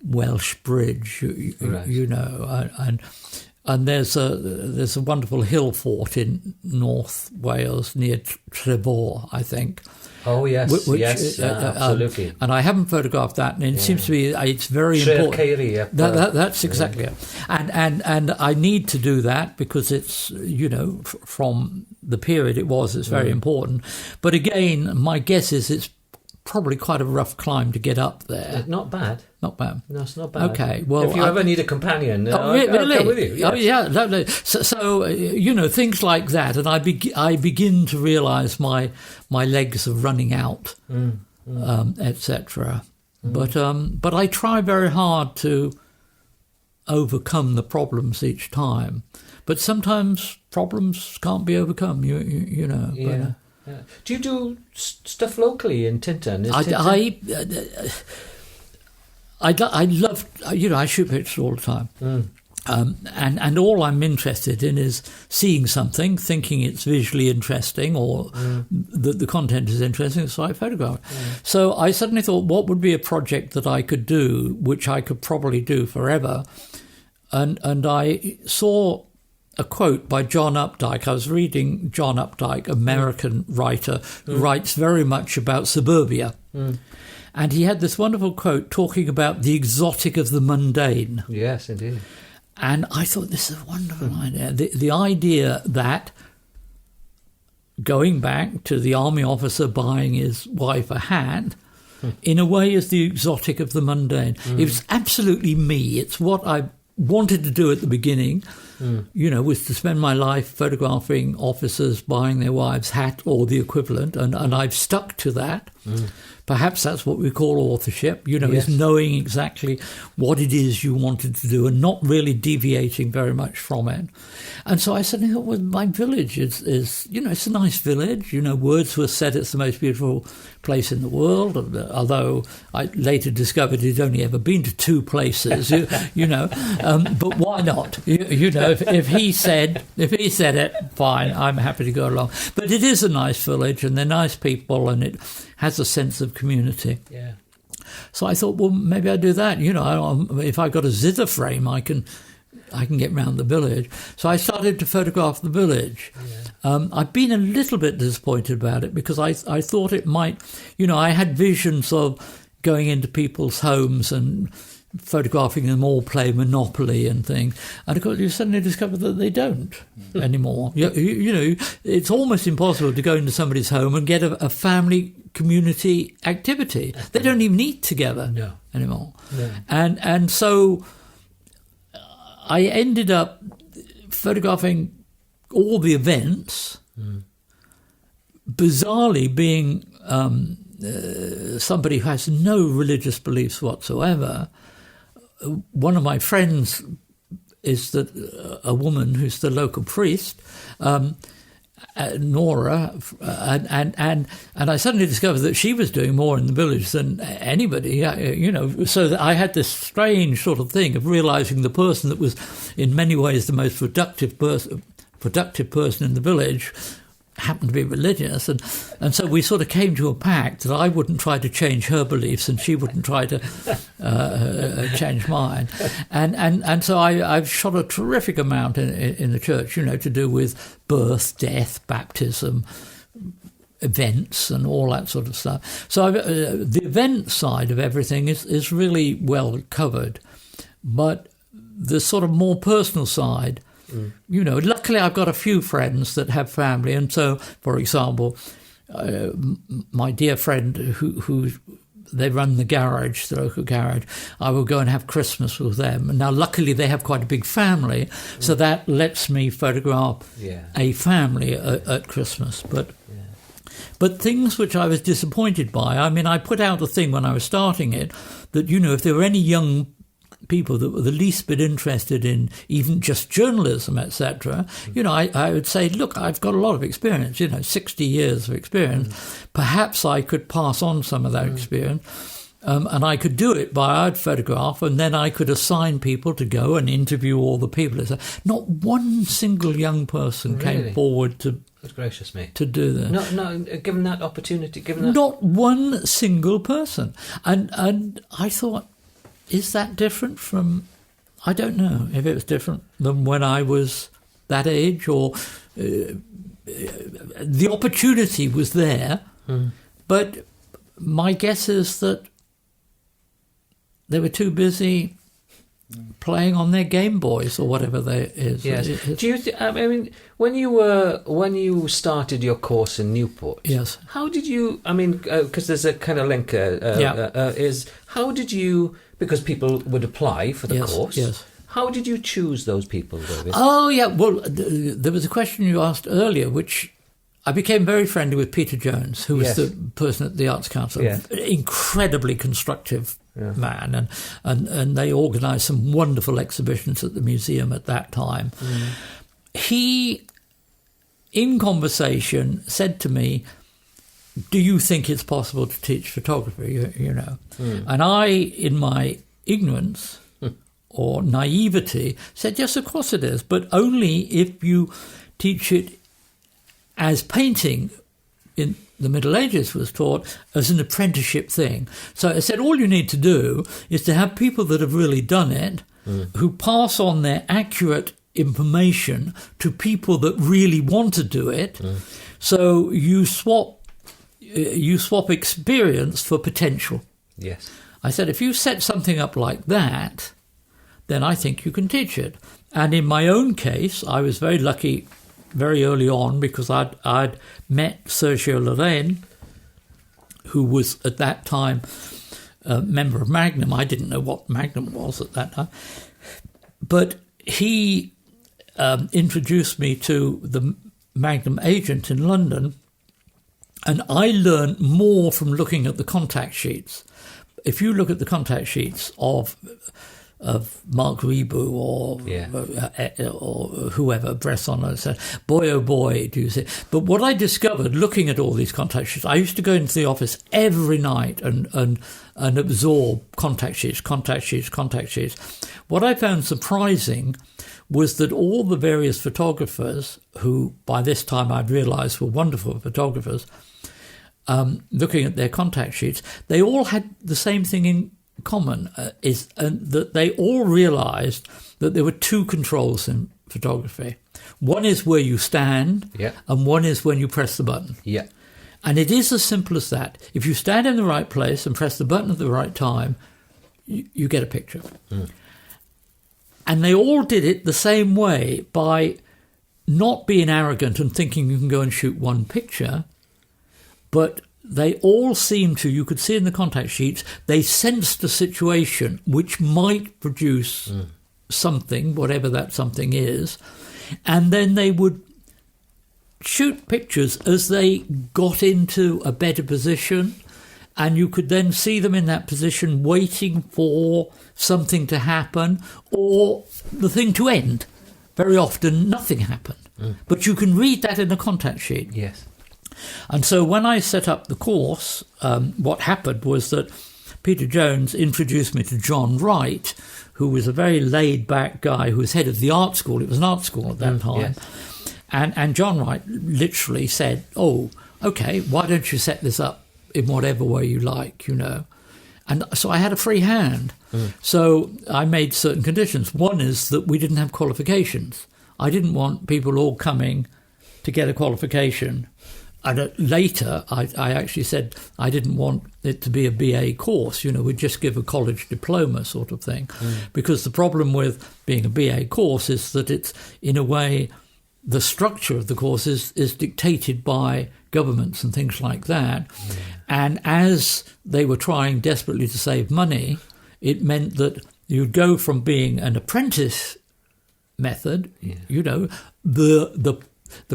Welsh bridge, and there's a wonderful hill fort in North Wales near Trefor, I think. Oh yes, yes, absolutely. And I haven't photographed that, and it seems to be it's very important. That's exactly it. And I need to do that because it's from the period it's very important. But again, my guess is it's probably quite a rough climb to get up there. Not bad. Not bad. No, it's not bad. Okay, well... If you ever need a companion, really? I'll come with you. Yes. Oh, yeah, lovely. So things like that, and I begin to realise my legs are running out, etc. But I try very hard to overcome the problems each time. But sometimes problems can't be overcome, you know. Yeah. Yeah. Do you do stuff locally in TINTERN? I love, I shoot pictures all the time. And all I'm interested in is seeing something, thinking it's visually interesting or that the content is interesting, so I photograph. So I suddenly thought, what would be a project that I could do, which I could probably do forever? And I saw a quote by John Updike. I was reading John Updike, American writer, who writes very much about suburbia. And he had this wonderful quote talking about the exotic of the mundane. Yes, indeed. And I thought, this is a wonderful idea. The idea that, going back to the army officer buying his wife a hat, in a way is the exotic of the mundane. It was absolutely me. It's what I wanted to do at the beginning, was to spend my life photographing officers buying their wives' hat or the equivalent, and I've stuck to that. Perhaps that's what we call authorship, is knowing exactly what it is you wanted to do and not really deviating very much from it. And so I suddenly thought, well, my village is it's a nice village. Wordsworth said it's the most beautiful place in the world, although I later discovered he'd only ever been to 2 places, but why not? If he said it, fine, I'm happy to go along. But it is a nice village, and they're nice people, and it has a sense of community. Yeah. So I thought, well, maybe I'll do that. If I got a zither frame, I can get round the village. So I started to photograph the village. Yeah. I've been a little bit disappointed about it because I thought it might, I had visions of going into people's homes and photographing them all play Monopoly and things. And of course, you suddenly discover that they don't anymore. It's almost impossible to go into somebody's home and get a family community activity. They don't even eat together anymore. No. And so I ended up photographing all the events, bizarrely being somebody who has no religious beliefs whatsoever. One of my friends is a woman who's the local priest, Nora, and I suddenly discovered that she was doing more in the village than anybody, so that I had this strange sort of thing of realising the person that was in many ways the most productive person in the village happened to be religious, and so we sort of came to a pact that I wouldn't try to change her beliefs and she wouldn't try to change mine, and so I've shot a terrific amount in the church, to do with birth, death, baptism, events, and all that sort of stuff. So the event side of everything is really well covered, but the sort of more personal side. Luckily I've got a few friends that have family, and so, for example, my dear friend who they run the garage, the local garage, I will go and have Christmas with them. And now luckily they have quite a big family, so that lets me photograph a family at Christmas. But things which I was disappointed by, I put out a thing when I was starting it that, if there were any young people that were the least bit interested in even just journalism, etc., I would say, look, I've got a lot of experience, 60 years of experience. Perhaps I could pass on some of that experience, and I could do it by I'd photograph, and then I could assign people to go and interview all the people. Not one single young person came forward to... Good gracious me. To do this. No, given that opportunity, Not one single person. And I thought, is that different from... I don't know if it was different than when I was that age, or the opportunity was there, but my guess is that they were too busy playing on their Game Boys or whatever they is. Yes. Do you? When you started your course in Newport, yes. How did you? Because there's a kind of link. Is how did you? Because people would apply for the course. Yes. How did you choose those people, David? Oh, yeah. Well, there was a question you asked earlier, which I became very friendly with Peter Jones, who was the person at the Arts Council. Yeah. Incredibly constructive man, and they organised some wonderful exhibitions at the museum at that time. He, in conversation, said to me, do you think it's possible to teach photography, And I, in my ignorance or naivety, said, yes, of course it is, but only if you teach it as painting in the Middle Ages was taught, as an apprenticeship thing. So I said, all you need to do is to have people that have really done it, who pass on their accurate information to people that really want to do it. So you swap experience for potential. Yes. I said, if you set something up like that, then I think you can teach it. And in my own case, I was very lucky very early on, because I'd met Sergio Loren, who was at that time a member of Magnum. I didn't know what Magnum was at that time. But he introduced me to the Magnum agent in London, and I learned more from looking at the contact sheets. If you look at the contact sheets of Mark Reboot or whoever, Bresson, and said, boy, oh boy, do you see. But what I discovered looking at all these contact sheets, I used to go into the office every night and absorb contact sheets. What I found surprising was that all the various photographers, who by this time I'd realised were wonderful photographers, looking at their contact sheets, they all had the same thing in common, is that they all realised that there were two controls in photography. One is where you stand, and one is when you press the button. Yeah. And it is as simple as that. If you stand in the right place and press the button at the right time, you get a picture. And they all did it the same way, by not being arrogant and thinking you can go and shoot one picture, but they all seemed to, you could see in the contact sheets, they sensed a situation which might produce something, whatever that something is, and then they would shoot pictures as they got into a better position, and you could then see them in that position waiting for something to happen or the thing to end. Very often nothing happened. But you can read that in a contact sheet. Yes. And so when I set up the course, what happened was that Peter Jones introduced me to John Wright, who was a very laid-back guy who was head of the art school. It was an art school at that time. Yes. And John Wright literally said, oh, OK, why don't you set this up in whatever way you like, you know. And so I had a free hand. So I made certain conditions. One is that we didn't have qualifications. I didn't want people all coming to get a qualification. And later, I actually said I didn't want it to be a BA course, you know, we'd just give a college diploma sort of thing. Because the problem with being a BA course is that it's, in a way, the structure of the course is dictated by governments and things like that. And as they were trying desperately to save money, it meant that you'd go from being an apprentice method, you know, the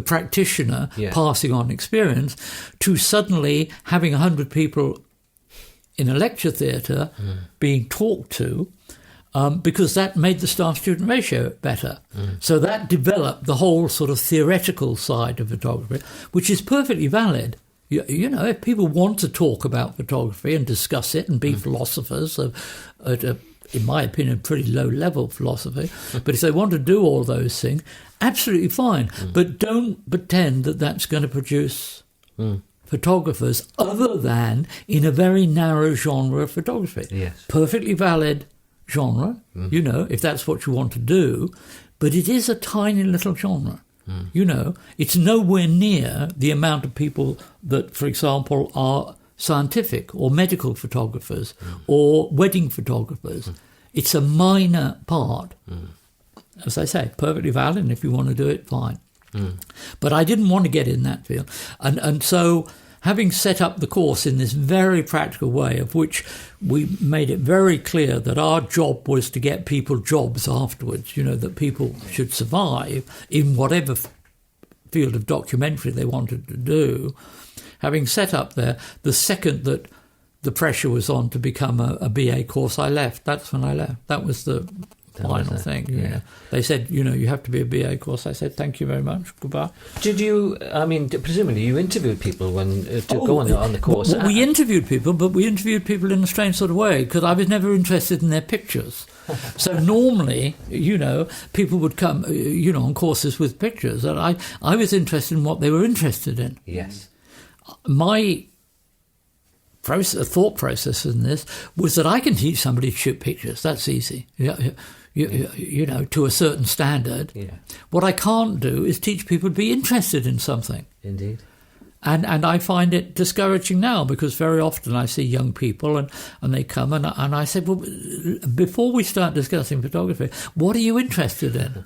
practitioner passing on experience, to suddenly having 100 people in a lecture theatre being talked to, because that made the staff-student ratio better. So that developed the whole sort of theoretical side of photography, which is perfectly valid. You know, if people want to talk about photography and discuss it and be philosophers at a, in my opinion, pretty low-level philosophy, but if they want to do all those things, absolutely fine. But don't pretend that that's going to produce photographers other than in a very narrow genre of photography. Yes. Perfectly valid genre, you know, if that's what you want to do, but it is a tiny little genre. You know, it's nowhere near the amount of people that, for example, are scientific or medical photographers or wedding photographers. It's a minor part. As I say, perfectly valid, and if you want to do it, fine. But I didn't want to get in that field. And so, having set up the course in this very practical way, of which we made it very clear that our job was to get people jobs afterwards, you know, that people should survive in whatever field of documentary they wanted to do. Having set up there, the second that the pressure was on to become a BA course, I left. That's when I left. That was the final thing. Yeah. They said, you know, you have to be a BA course. I said, thank you very much. Goodbye. Did you, I mean, presumably you interviewed people when to go on the course? We interviewed people, but we interviewed people in a strange sort of way, because I was never interested in their pictures. So normally, you know, people would come, you know, on courses with pictures, and I was interested in what they were interested in. Yes. My thought process in this was that I can teach somebody to shoot pictures. That's easy. You know, to a certain standard. Yeah. What I can't do is teach people to be interested in something. Indeed. And I find it discouraging now, because very often I see young people and they come and I say, well, before we start discussing photography, what are you interested in?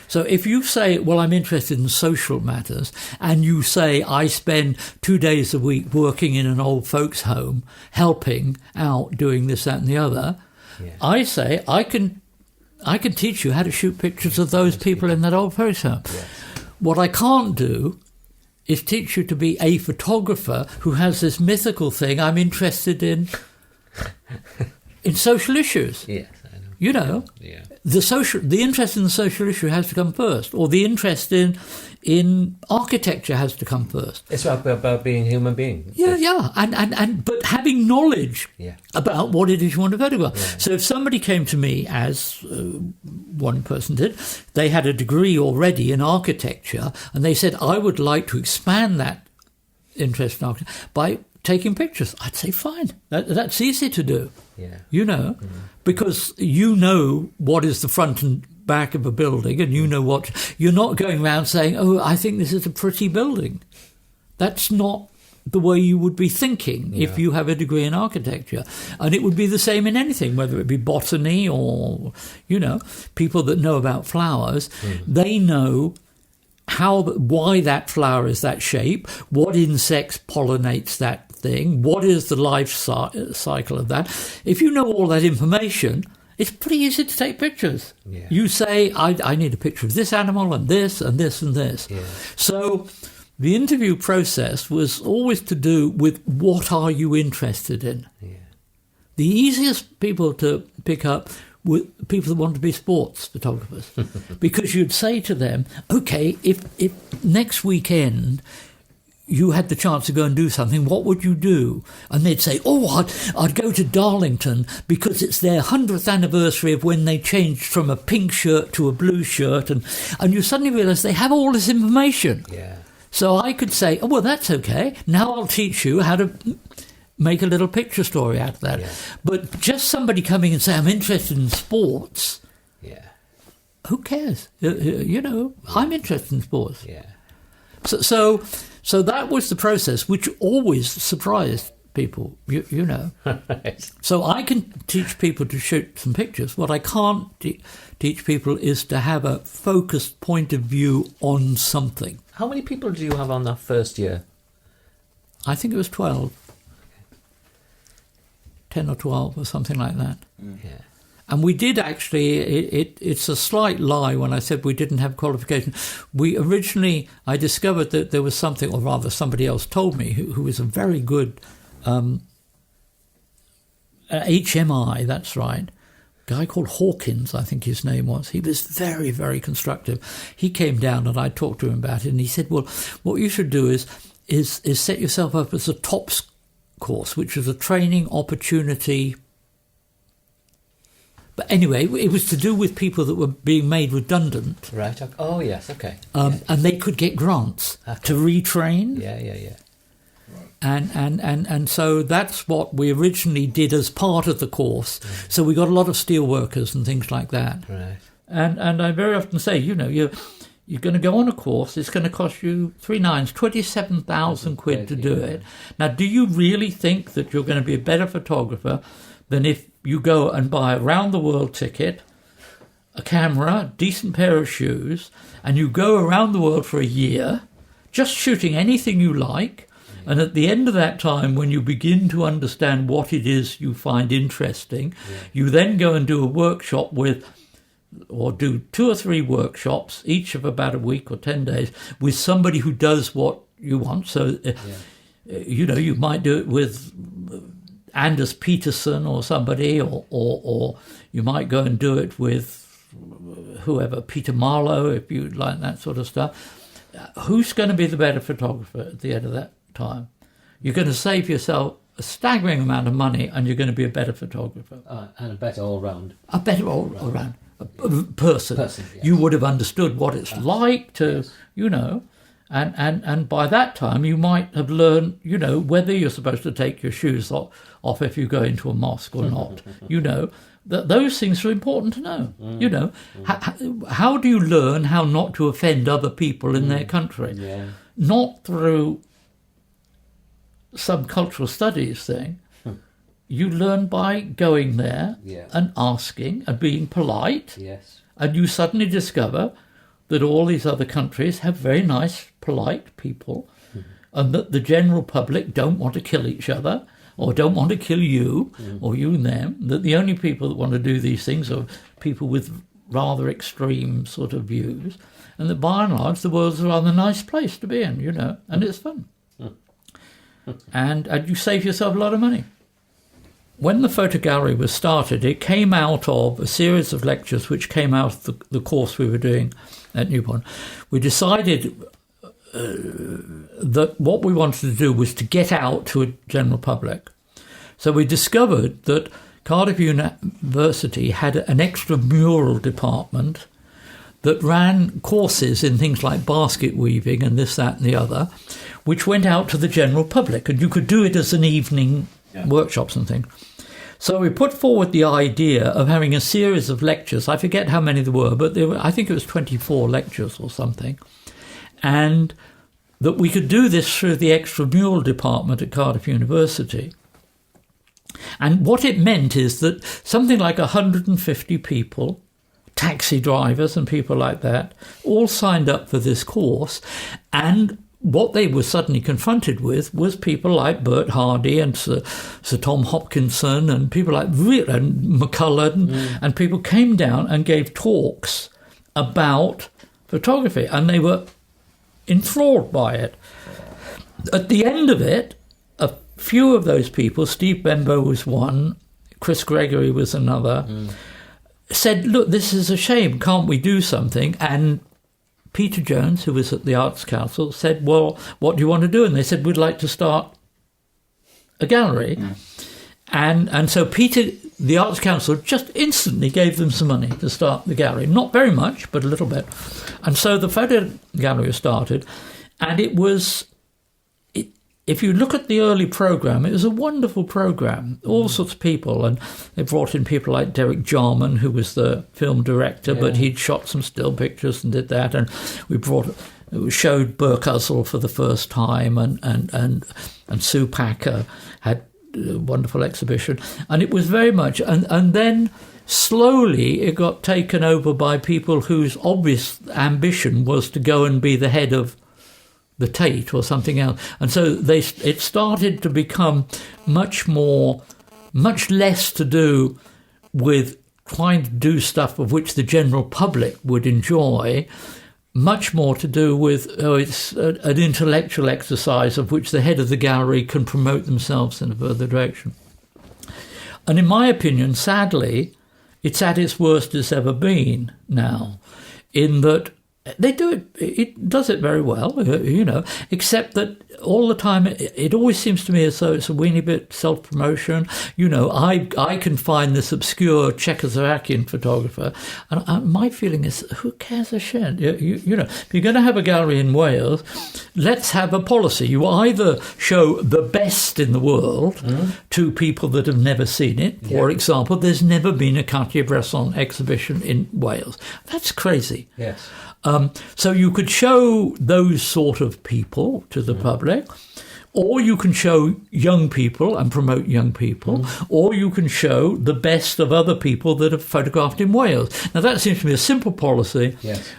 So if you say, well, I'm interested in social matters, and you say, I spend 2 days a week working in an old folks' home, helping out, doing this, that and the other, I say, I can teach you how to shoot pictures of those people in that old folks' home. Yes. What I can't do is teach you to be a photographer who has this mythical thing, I'm interested in social issues. Yes, I know. You know, the interest in the social issue has to come first, or the interest in architecture has to come first. It's about being a human being. Yeah, and but having knowledge about what it is you want to photograph. Yeah. So if somebody came to me, as one person did, they had a degree already in architecture, and they said, I would like to expand that interest in architecture by taking pictures. I'd say, fine, that's easy to do. Yeah. You know, because you know what is the front and back of a building, and you know what, you're not going around saying, oh, I think this is a pretty building. That's not the way you would be thinking if you have a degree in architecture. And it would be the same in anything, whether it be botany or, you know, people that know about flowers, they know why that flower is that shape, what insects pollinates that thing, what is the life cycle of that. If you know all that information, it's pretty easy to take pictures. Yeah. You say, I need a picture of this animal and this and this and this. Yeah. So the interview process was always to do with what are you interested in. Yeah. The easiest people to pick up were people that want to be sports photographers. Because you'd say to them, okay, if next weekend you had the chance to go and do something, what would you do? And they'd say, oh, I'd go to Darlington because it's their 100th anniversary of when they changed from a pink shirt to a blue shirt. And you suddenly realise they have all this information. Yeah. So I could say, oh, well, that's okay. Now I'll teach you how to make a little picture story out of that. Yeah. But just somebody coming and saying, I'm interested in sports, who cares? You know, I'm interested in sports. Yeah. So that was the process, which always surprised people, you know. Right. So I can teach people to shoot some pictures. What I can't teach people is to have a focused point of view on something. How many people do you have on that first year? I think it was 12. 10 or 12 or something like that. Yeah. And we did actually, it's a slight lie when I said we didn't have qualification. I discovered that there was something, or rather somebody else told me, who was a very good HMI, that's right, a guy called Hawkins, I think his name was. He was very, very constructive. He came down and I talked to him about it, and he said, well, what you should do is set yourself up as a TOPS course, which was a training opportunity. But anyway, it was to do with people that were being made redundant. Right. Oh, yes. Okay. And they could get grants to retrain. Yeah. And so that's what we originally did as part of the course. Mm. So we got a lot of steel workers and things like that. Right. And I very often say, you know, you're going to go on a course, it's going to cost you 27,000 quid to do it. Now, do you really think that you're going to be a better photographer than if you go and buy a round-the-world ticket, a camera, decent pair of shoes, and you go around the world for a year, just shooting anything you like, and at the end of that time, when you begin to understand what it is you find interesting, you then go and do a workshop or do 2 or 3 workshops, each of about a week or 10 days, with somebody who does what you want. So, you know, you might do it with Anders Peterson or somebody, or you might go and do it with whoever, Peter Marlowe, if you like that sort of stuff. Who's going to be the better photographer at the end of that time? You're going to save yourself a staggering amount of money, and you're going to be a better photographer. And a better all-round. A better all-round person. Yes. You would have understood what it's like to, you know, and by that time you might have learned, you know, whether you're supposed to take your shoes off if you go into a mosque or not. You know, those things are important to know. You know, how do you learn how not to offend other people in their country? Yeah. Not through some cultural studies thing. You learn by going there and asking and being polite. Yes. And you suddenly discover that all these other countries have very nice, polite people, and that the general public don't want to kill each other or don't want to kill you or you and them, that the only people that want to do these things are people with rather extreme sort of views, and that by and large the world's a rather nice place to be in, you know, and it's fun. And you save yourself a lot of money. when the photo gallery was started, it came out of a series of lectures which came out of the course we were doing at Newport. We decided that what we wanted to do was to get out to a general public. So we discovered that Cardiff University had an extramural department that ran courses in things like basket weaving and this, that and the other, which went out to the general public, and you could do it as an evening workshops and things. So we put forward the idea of having a series of lectures. I forget how many there were, but I think it was 24 lectures or something. And that we could do this through the extramural department at Cardiff University. And what it meant is that something like 150 people, taxi drivers and people like that, all signed up for this course. And what they were suddenly confronted with was people like Bert Hardy and Sir Tom Hopkinson and people like and McCullough and people came down and gave talks about photography, and they were enthralled by it. At the end of it, a few of those people, Steve Bembo was one, Chris Gregory was another, said, look, this is a shame, can't we do something? And Peter Jones, who was at the Arts Council, said, well, what do you want to do? And they said, we'd like to start a gallery. And so Peter, the Arts Council, just instantly gave them some money to start the gallery. Not very much, but a little bit. And so the photo gallery was started. And it was, if you look at the early programme, it was a wonderful programme. All sorts of people. And they brought in people like Derek Jarman, who was the film director, but he'd shot some still pictures and did that. And we showed Burkhuzzle for the first time. And Sue Packer had a wonderful exhibition. And it was very much... And then slowly it got taken over by people whose obvious ambition was to go and be the head of the Tate or something else. And so it started to become much less to do with trying to do stuff of which the general public would enjoy, much more to do with it's an intellectual exercise of which the head of the gallery can promote themselves in a further direction. And in my opinion, sadly, it's at its worst it's ever been now, in that they do it. It does it very well, except that all the time it always seems to me as though it's a weeny bit self-promotion. I can find this obscure Czechoslovakian photographer, and my feeling is, who cares a shit? If you're going to have a gallery in Wales, let's have a policy. You either show the best in the world to people that have never seen it. For example, there's never been a Cartier-Bresson exhibition in Wales. That's crazy. Yes. So you could show those sort of people to the public, or you can show young people and promote young people, or you can show the best of other people that have photographed in Wales. Now that seems to me a simple policy,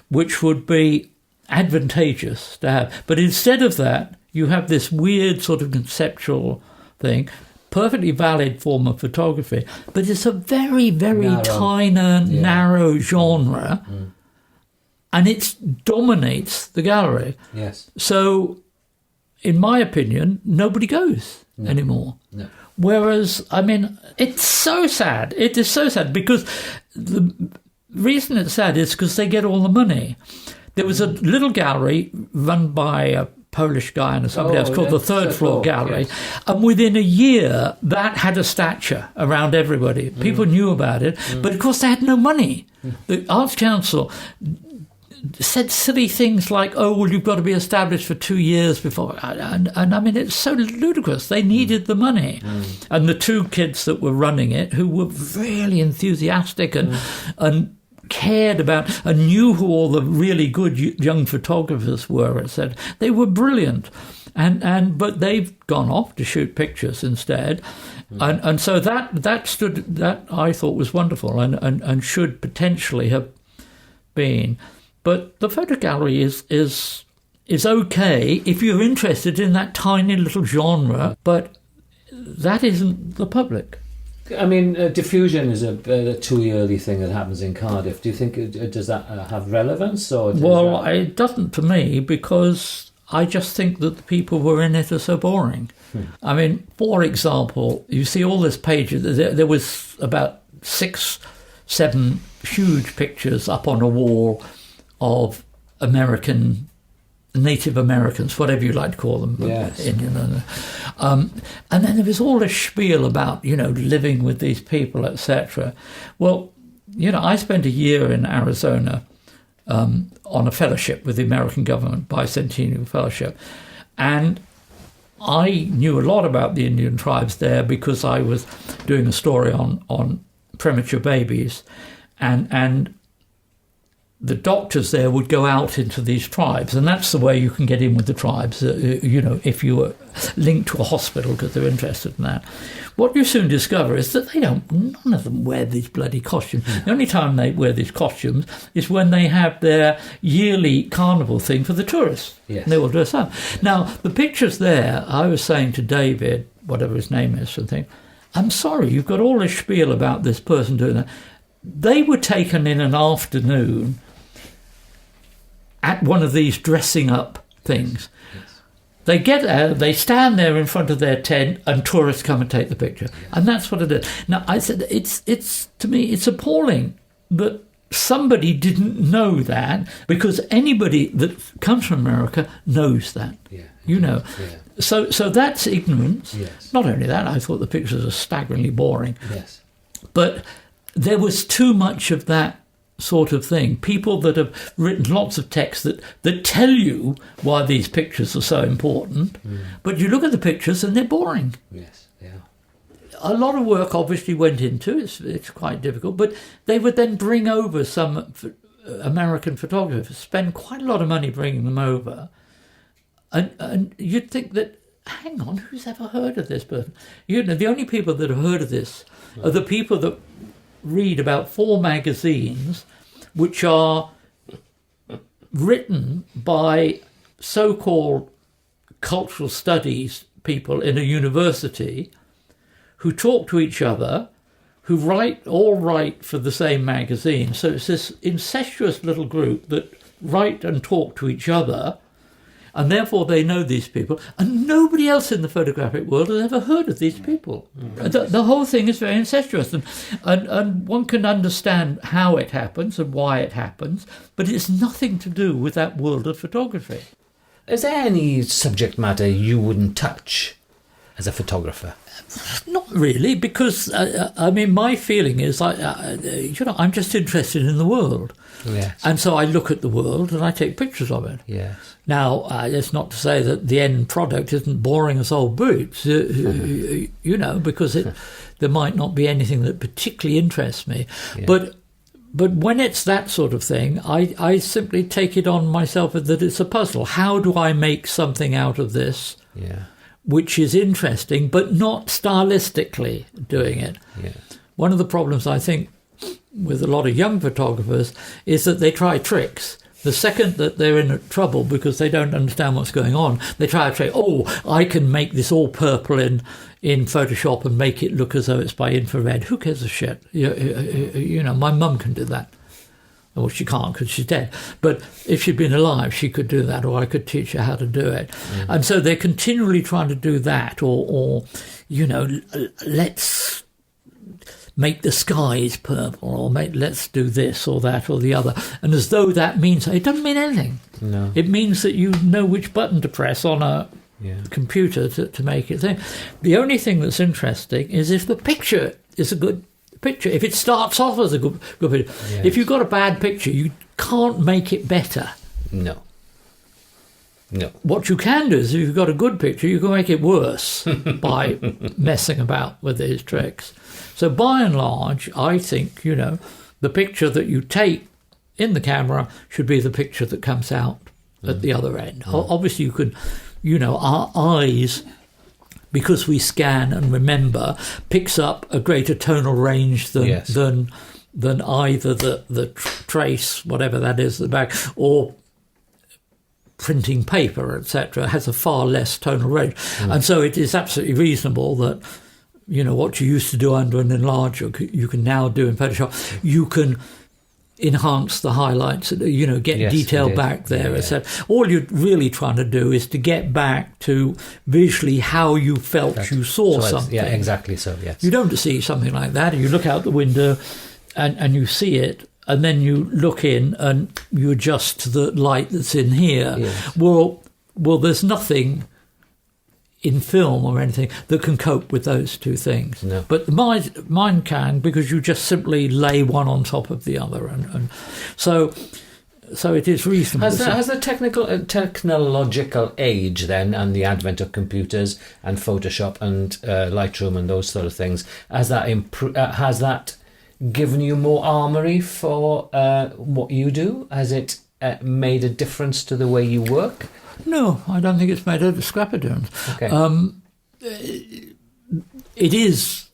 which would be advantageous to have. But instead of that, you have this weird sort of conceptual thing, perfectly valid form of photography, but it's a very, very narrow genre. And it dominates the gallery. Yes. So, in my opinion, nobody goes anymore. No. Whereas, it's so sad. It is so sad because the reason it's sad is because they get all the money. There was a little gallery run by a Polish guy and somebody else called the Third Floor Gallery. Yes. And within a year, that had a stature around everybody. People knew about it. But, of course, they had no money. The Arts Council said silly things like, you've got to be established for 2 years before. And it's so ludicrous. They needed the money. And the two kids that were running it, who were really enthusiastic and cared about and knew who all the really good young photographers were, etc. They were brilliant. But they've gone off to shoot pictures instead. And so that I thought was wonderful and should potentially have been. But the photo gallery is okay if you're interested in that tiny little genre, but that isn't the public. Diffusion is a too early thing that happens in Cardiff. Do you think does that have relevance? Or it doesn't to me, because I just think that the people who were in it are so boring. I mean, for example, you see all this pages. There was about 6, 7 huge pictures up on a wall of Native Americans, whatever you like to call them, yes. Indian, and then there was all this spiel about living with these people, etc. Well, I spent a year in Arizona on a fellowship with the American government, bicentennial fellowship, and I knew a lot about the Indian tribes there because I was doing a story on premature babies, and the doctors there would go out into these tribes, and that's the way you can get in with the tribes, if you were linked to a hospital because they're interested in that. What you soon discover is that none of them wear these bloody costumes. The only time they wear these costumes is when they have their yearly carnival thing for the tourists. Yes. And they will dress up. Now, the pictures there, I was saying to David, whatever his name is, something, I'm sorry, you've got all this spiel about this person doing that. They were taken in an afternoon at one of these dressing up things. Yes. They get there, they stand there in front of their tent, and tourists come and take the picture. Yes. And that's what it is. Now, I said, it's to me, it's appalling that somebody didn't know that, because anybody that comes from America knows that. Yeah. Yeah. So that's ignorance. Yes. Not only that, I thought the pictures are staggeringly boring. Yes. But there was too much of that sort of thing. People that have written lots of text that tell you why these pictures are so important, but you look at the pictures and they're boring. Yes, yeah. A lot of work obviously went into it. It's quite difficult, but they would then bring over some American photographers, spend quite a lot of money bringing them over, and you'd think that, hang on, who's ever heard of this person? The only people that have heard of this are the people that read about 4 magazines which are written by so-called cultural studies people in a university who talk to each other, who all write for the same magazine. So it's this incestuous little group that write and talk to each other, and therefore they know these people, and nobody else in the photographic world has ever heard of these people. The whole thing is very incestuous, and one can understand how it happens and why it happens, but it's nothing to do with that world of photography. Is there any subject matter you wouldn't touch as a photographer? Not really, because my feeling is I'm just interested in the world. Yes. And so I look at the world and I take pictures of it. Yes. Now, that's not to say that the end product isn't boring as old boots, because there might not be anything that particularly interests me. Yeah. But when it's that sort of thing, I simply take it on myself that it's a puzzle. How do I make something out of this? Yeah. Which is interesting, but not stylistically doing it. Yeah. One of the problems, I think, with a lot of young photographers is that they try tricks. The second that they're in trouble because they don't understand what's going on, they try a trick. Oh, I can make this all purple in Photoshop and make it look as though it's by infrared. Who cares a shit? My mum can do that. Well, she can't because she's dead. But if she'd been alive, she could do that, or I could teach her how to do it. Mm. And so they're continually trying to do that, or let's make the skies purple, or let's do this or that or the other. And as though that means, it doesn't mean anything. No. It means that you know which button to press on a computer to make it thing. The only thing that's interesting is if the picture is a good picture, if it starts off as a good picture. Yes. If you've got a bad picture, you can't make it better. No. What you can do is, if you've got a good picture, you can make it worse by messing about with these tricks. So by and large, I think, the picture that you take in the camera should be the picture that comes out at the other end. Obviously, you could, our eyes, because we scan and remember, picks up a greater tonal range than either the trace, whatever that is, at the back, or printing paper, etc., has a far less tonal range. And so it is absolutely reasonable that, what you used to do under an enlarger, you can now do in Photoshop. You can enhance the highlights, get detail back there. So all you're really trying to do is to get back to visually how you felt you saw something. Yeah, exactly so, yes. You don't see something like that. You look out the window and you see it, and then you look in and you adjust to the light that's in here. Yes. Well, there's nothing in film or anything that can cope with those two things. No. But mine can, because you just simply lay one on top of the other, and so it is reasonable. Has the technological age then, and the advent of computers and Photoshop and Lightroom and those sort of things, has that given you more armoury for what you do? Has it made a difference to the way you work? No, I don't think it's made a scrap of difference. Okay. It is,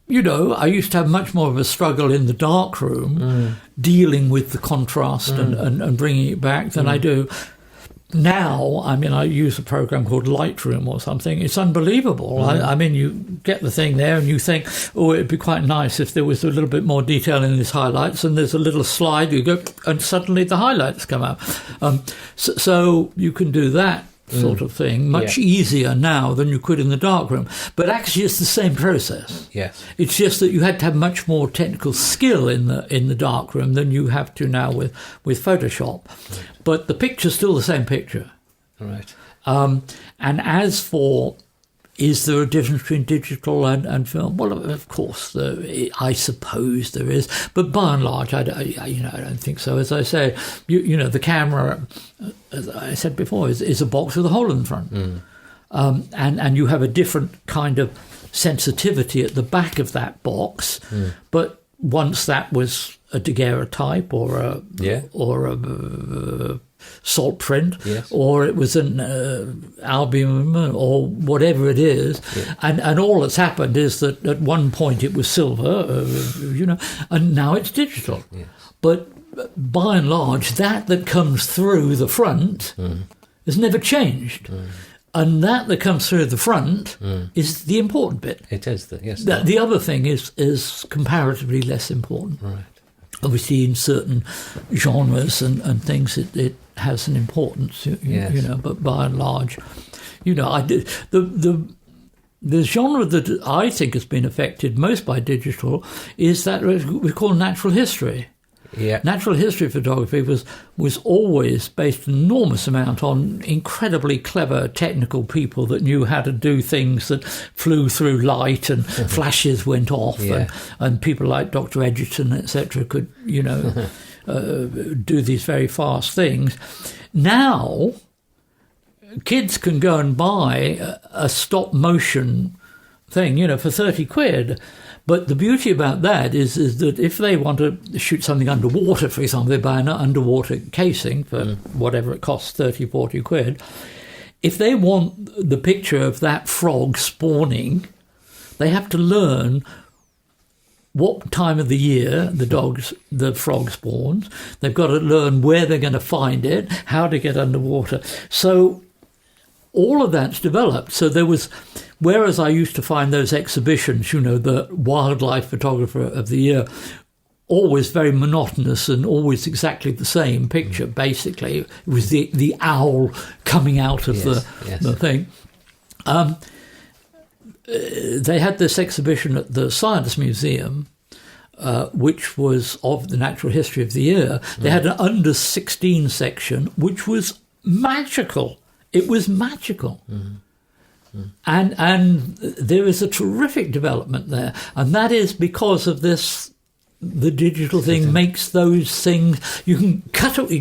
I used to have much more of a struggle in the dark room dealing with the contrast and bringing it back than I do now. I mean, I use a program called Lightroom or something. It's unbelievable. I mean, you get the thing there and you think, oh, it'd be quite nice if there was a little bit more detail in these highlights, and there's a little slide, you go, and suddenly the highlights come out. So you can do that sort of thing much easier now than you could in the darkroom. But actually it's the same process. Yes. It's just that you had to have much more technical skill in the darkroom than you have to now with Photoshop. Right. But the picture's still the same picture. All right. And as for, is there a difference between digital and film? Well, of course, I suppose there is, but by and large, I don't think so. As I say, the camera, as I said before, is a box with a hole in the front, and you have a different kind of sensitivity at the back of that box. But once that was a daguerreotype or a salt print, or it was an albumen or whatever it is, and all that's happened is that at one point it was silver, and now it's digital. But by and large, that comes through the front has never changed. And that comes through the front is the important bit. It is, yes. The other thing is comparatively less important. Right. Obviously, in certain genres and things, it has an importance, but by and large, the genre that I think has been affected most by digital is that we call natural history. Yeah. Natural history photography was always based an enormous amount on incredibly clever technical people that knew how to do things that flew through light and flashes went off, and people like Dr. Edgerton, etc., could do these very fast things. Now, kids can go and buy a stop motion thing, for 30 quid. But the beauty about that is that if they want to shoot something underwater, for example, they buy an underwater casing for whatever it costs, 30, 40 quid. If they want the picture of that frog spawning, they have to learn what time of the year the frog spawns. They've got to learn where they're going to find it, how to get underwater. So all of that's developed. So there was, whereas I used to find those exhibitions, the wildlife photographer of the year, always very monotonous and always exactly the same picture, basically. It was the owl coming out of the thing. They had this exhibition at the Science Museum, which was of the natural history of the year. They had an under 16 section, which was magical. It was magical. And there is a terrific development there. And that is because of this, the digital thing makes those things, you can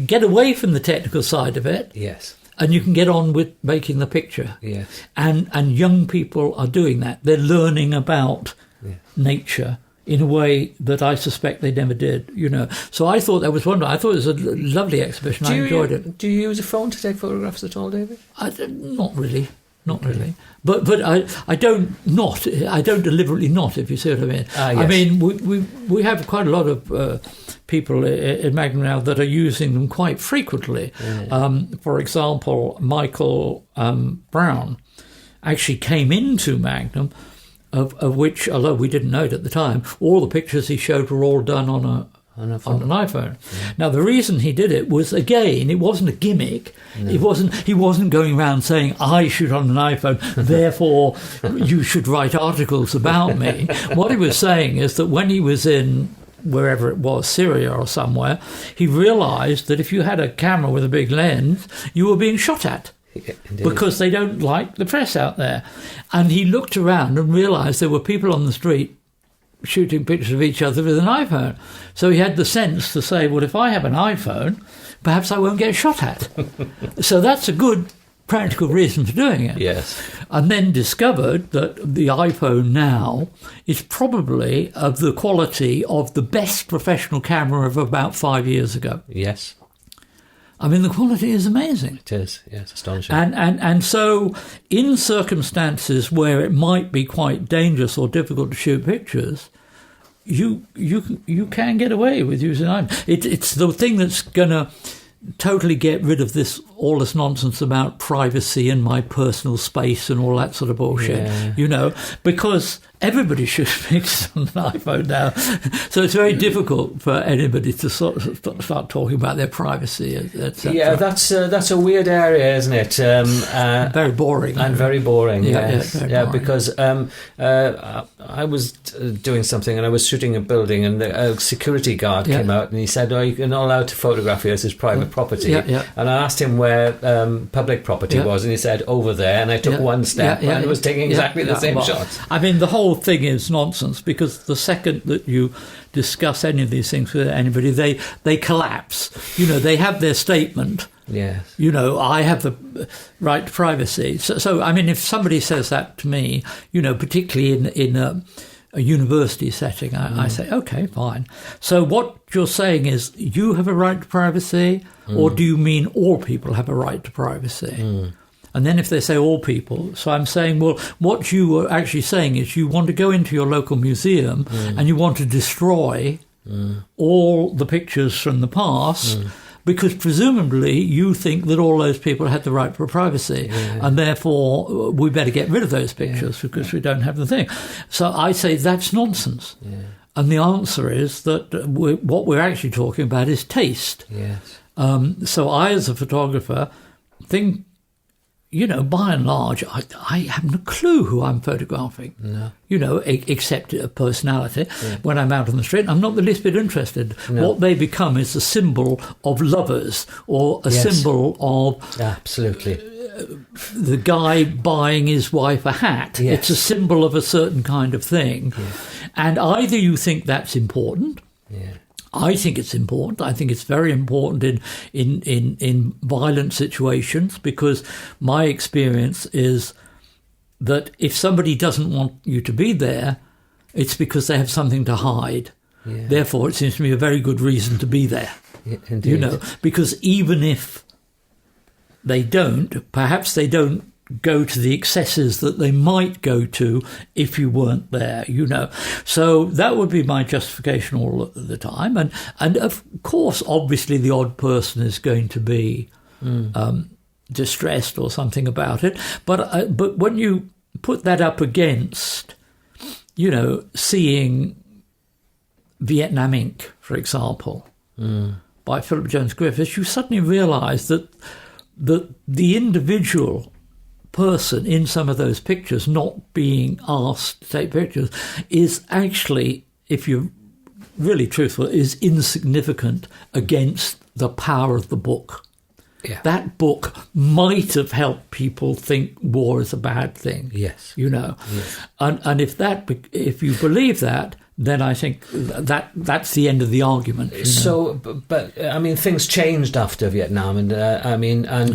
get away from the technical side of it. Yes. And you can get on with making the picture. Yes. And young people are doing that. They're learning about nature in a way that I suspect they never did, So I thought that was wonderful. I thought it was a lovely exhibition. I enjoyed it. Do you use a phone to take photographs at all, David? Not really. Not really. But I don't deliberately not, if you see what I mean. Yes. I mean, we have quite a lot of people in Magnum now that are using them quite frequently. For example, Michael Brown actually came into Magnum, of which, although we didn't know it at the time, all the pictures he showed were all done on on an iPhone. Now, the reason he did it was, again, it wasn't a gimmick. No. He wasn't going around saying, I shoot on an iPhone, therefore you should write articles about me. What he was saying is that when he was in wherever it was, Syria or somewhere, he realised that if you had a camera with a big lens, you were being shot at. Yeah, because they don't like the press out there. And he looked around and realised there were people on the street shooting pictures of each other with an iPhone. So he had the sense to say, well, if I have an iPhone, perhaps I won't get shot at. So that's a good practical reason for doing it. Yes. And then discovered that the iPhone now is probably of the quality of the best professional camera of about 5 years ago. Yes. I mean, the quality is amazing. It is, yes, astonishing. And so in circumstances where it might be quite dangerous or difficult to shoot pictures, you can get away with using an iPhone. It's the thing that's going to totally get rid of all this nonsense about privacy and my personal space and all that sort of bullshit, because everybody shoots pictures on an iPhone now. So it's very difficult for anybody to sort of start talking about their privacy, etc. Yeah, that's a weird area, isn't it? Very boring. And very boring, yes. Very boring. Because I was doing something and I was shooting a building and a security guard came out and he said, you're not allowed to photograph here, this is private property. Yeah. And I asked him where public property was and he said, over there. And I took one step and was taking exactly the same shots. I mean, the whole thing is nonsense because the second that you discuss any of these things with anybody, they collapse. They have their statement. Yes. I have the right to privacy. So I mean, if somebody says that to me, particularly in a university setting, I say, okay, fine. So what you're saying is you have a right to privacy, or do you mean all people have a right to privacy? And then if they say all people, so I'm saying, well, what you are actually saying is you want to go into your local museum and you want to destroy all the pictures from the past because presumably you think that all those people had the right for privacy and therefore we better get rid of those pictures because we don't have the thing. So I say that's nonsense. Yeah. And the answer is that what we're actually talking about is taste. Yes. So I, as a photographer, think, by and large, I haven't a clue who I'm photographing. No. Except a personality. Yeah. When I'm out on the street, I'm not the least bit interested. No. What they become is a symbol of lovers or a symbol of... Absolutely. The guy buying his wife a hat. Yes. It's a symbol of a certain kind of thing. Yeah. And either you think that's important... Yeah. I think it's important. I think it's very important in violent situations because my experience is that if somebody doesn't want you to be there, it's because they have something to hide. Yeah. Therefore, it seems to me a very good reason to be there. Yeah, indeed. Because even if they don't, perhaps they don't go to the excesses that they might go to if you weren't there, So that would be my justification all the time. And of course, obviously, the odd person is going to be distressed or something about it. But when you put that up against, seeing Vietnam Inc., for example, by Philip Jones Griffiths, you suddenly realise that the individual person in some of those pictures not being asked to take pictures is actually, if you're really truthful, is insignificant against the power of the book. Yeah. That book might have helped people think war is a bad thing. Yes. Yes. And if you believe that, then I think that's the end of the argument. So, but I mean, things changed after Vietnam, and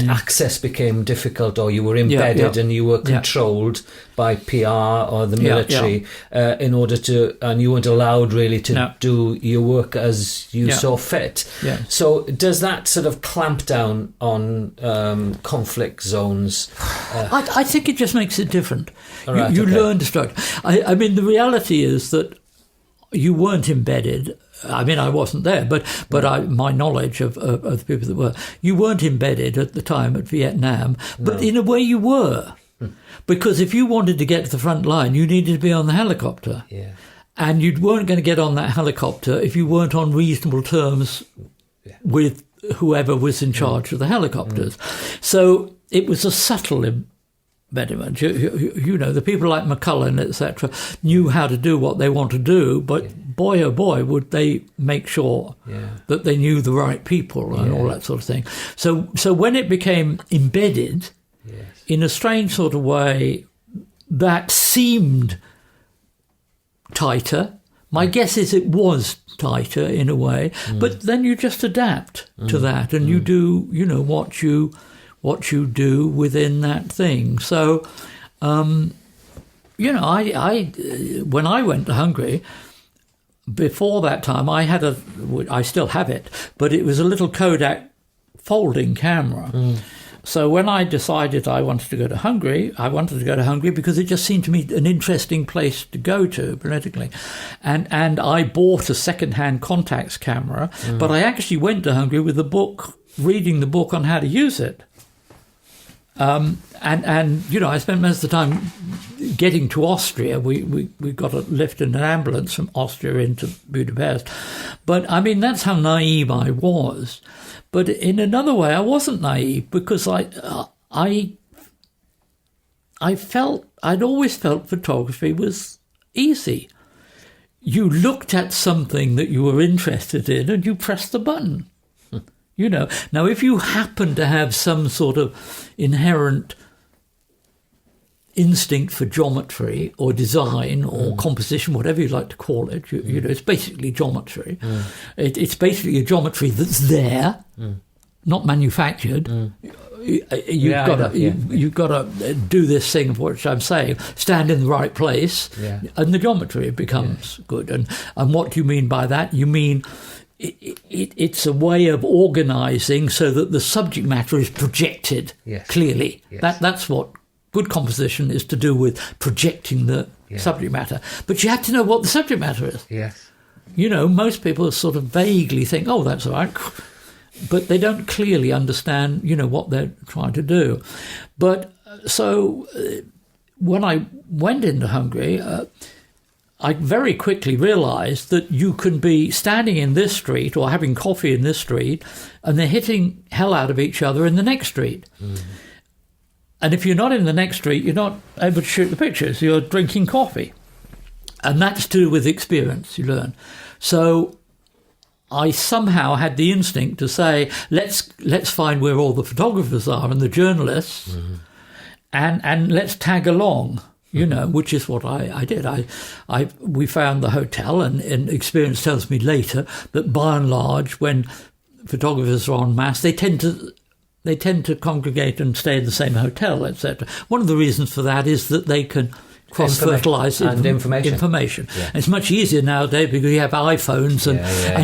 access became difficult, or you were embedded and you were controlled by PR or the military in order to, and you weren't allowed really to do your work as you saw fit. Yeah. So, does that sort of clamp down on conflict zones? I think it just makes it different. Right, you learn to struggle. I mean, the reality is that you weren't embedded. I mean, I wasn't there, but my knowledge of the people that were, you weren't embedded at the time at Vietnam, but in a way you were. Because if you wanted to get to the front line, you needed to be on the helicopter. Yeah. And you weren't going to get on that helicopter if you weren't on reasonable terms with whoever was in charge of the helicopters. So it was a subtle impediment. You know, the people like McCullen, etc., knew how to do what they want to do, but boy, oh boy, would they make sure that they knew the right people and all that sort of thing. So when it became embedded in a strange sort of way that seemed tighter, my guess is it was tighter in a way, but then you just adapt to that, and you do, you know, what you do within that thing. So, you know, I when I went to Hungary, before that time, I still have it, but it was a little Kodak folding camera. So when I decided I wanted to go to Hungary, because it just seemed to me an interesting place to go to politically. And I bought a second-hand Contax camera, but I actually went to Hungary with a book, reading the book on how to use it. And you know, I spent most of the time getting to Austria. We got a lift in an ambulance from Austria into Budapest. But, I mean, that's how naive I was. But in another way, I wasn't naive, because I'd always felt photography was easy. You looked at something that you were interested in and you pressed the button. You know, now if you happen to have some sort of inherent instinct for geometry or design or composition, whatever you like to call it, you know, it's basically geometry. It's basically a geometry that's there, not manufactured. You've got to do this thing of which I'm saying, stand in the right place, and the geometry becomes good. And what do you mean by that? You mean it's a way of organising so that the subject matter is projected clearly. That's what good composition is to do with, projecting the subject matter. But you have to know what the subject matter is. You know, most people sort of vaguely think, oh, that's all right, but they don't clearly understand, you know, what they're trying to do. But so when I went into Hungary, I very quickly realised that you can be standing in this street or having coffee in this street, and they're hitting hell out of each other in the next street. And if you're not in the next street, you're not able to shoot the pictures. You're drinking coffee. And that's to do with experience, you learn. So I somehow had the instinct to say, let's find where all the photographers are and the journalists, and let's tag along, you know, which is what I did. We found the hotel, and experience tells me later that by and large, when photographers are en masse, they tend to congregate and stay in the same hotel, etc. One of the reasons for that is that they can cross-fertilise information. It's much easier nowadays because you have iPhones and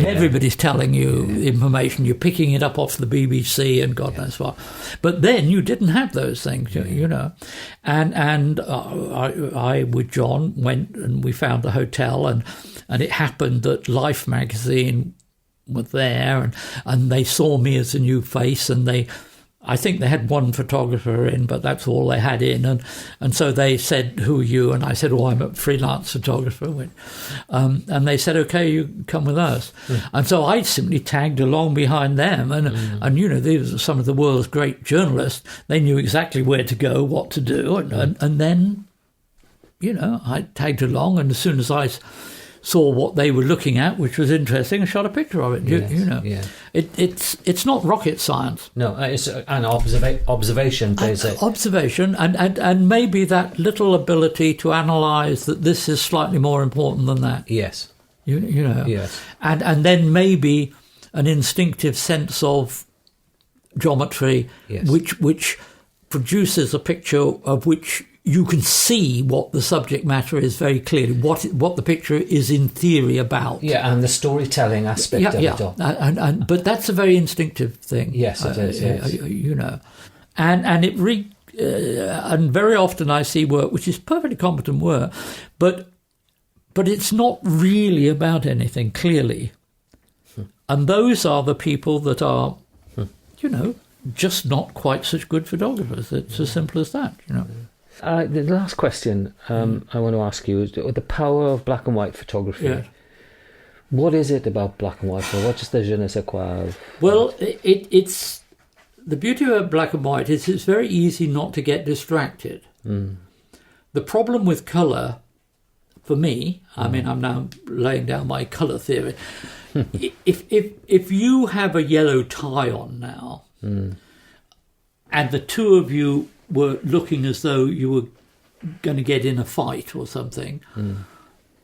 everybody's telling you information. You're picking it up off the BBC and God knows what. But then you didn't have those things, you know. And I with John went and we found a hotel, and it happened that Life magazine were there, and they saw me as a new face, and I think they had one photographer in, but that's all they had in. And so they said, who are you? And I said, oh, I'm a freelance photographer. And they said, okay, you come with us. And so I simply tagged along behind them. And you know, these are some of the world's great journalists. They knew exactly where to go, what to do. And then, you know, I tagged along. And as soon as I saw what they were looking at, which was interesting, and shot a picture of it. You know, it's not rocket science. No, it's an observation. Observation, and maybe that little ability to analyse that this is slightly more important than that. Yes, you know. Yes, and then maybe an instinctive sense of geometry, which produces a picture of which you can see what the subject matter is very clearly, what the picture is in theory about. Yeah, and the storytelling aspect of it all. But that's a very instinctive thing. Yes, it is. Yes. You know, and and very often I see work which is perfectly competent work, but it's not really about anything clearly. And those are the people that are, you know, just not quite such good photographers. It's as simple as that, you know. The last question I want to ask you is the power of black and white photography. Yeah. What is it about black and white? What's the je ne sais quoi? Well, it's the beauty of black and white is it's very easy not to get distracted. The problem with colour, for me, I mean, I'm now laying down my colour theory. If you have a yellow tie on now, and the two of you were looking as though you were going to get in a fight or something,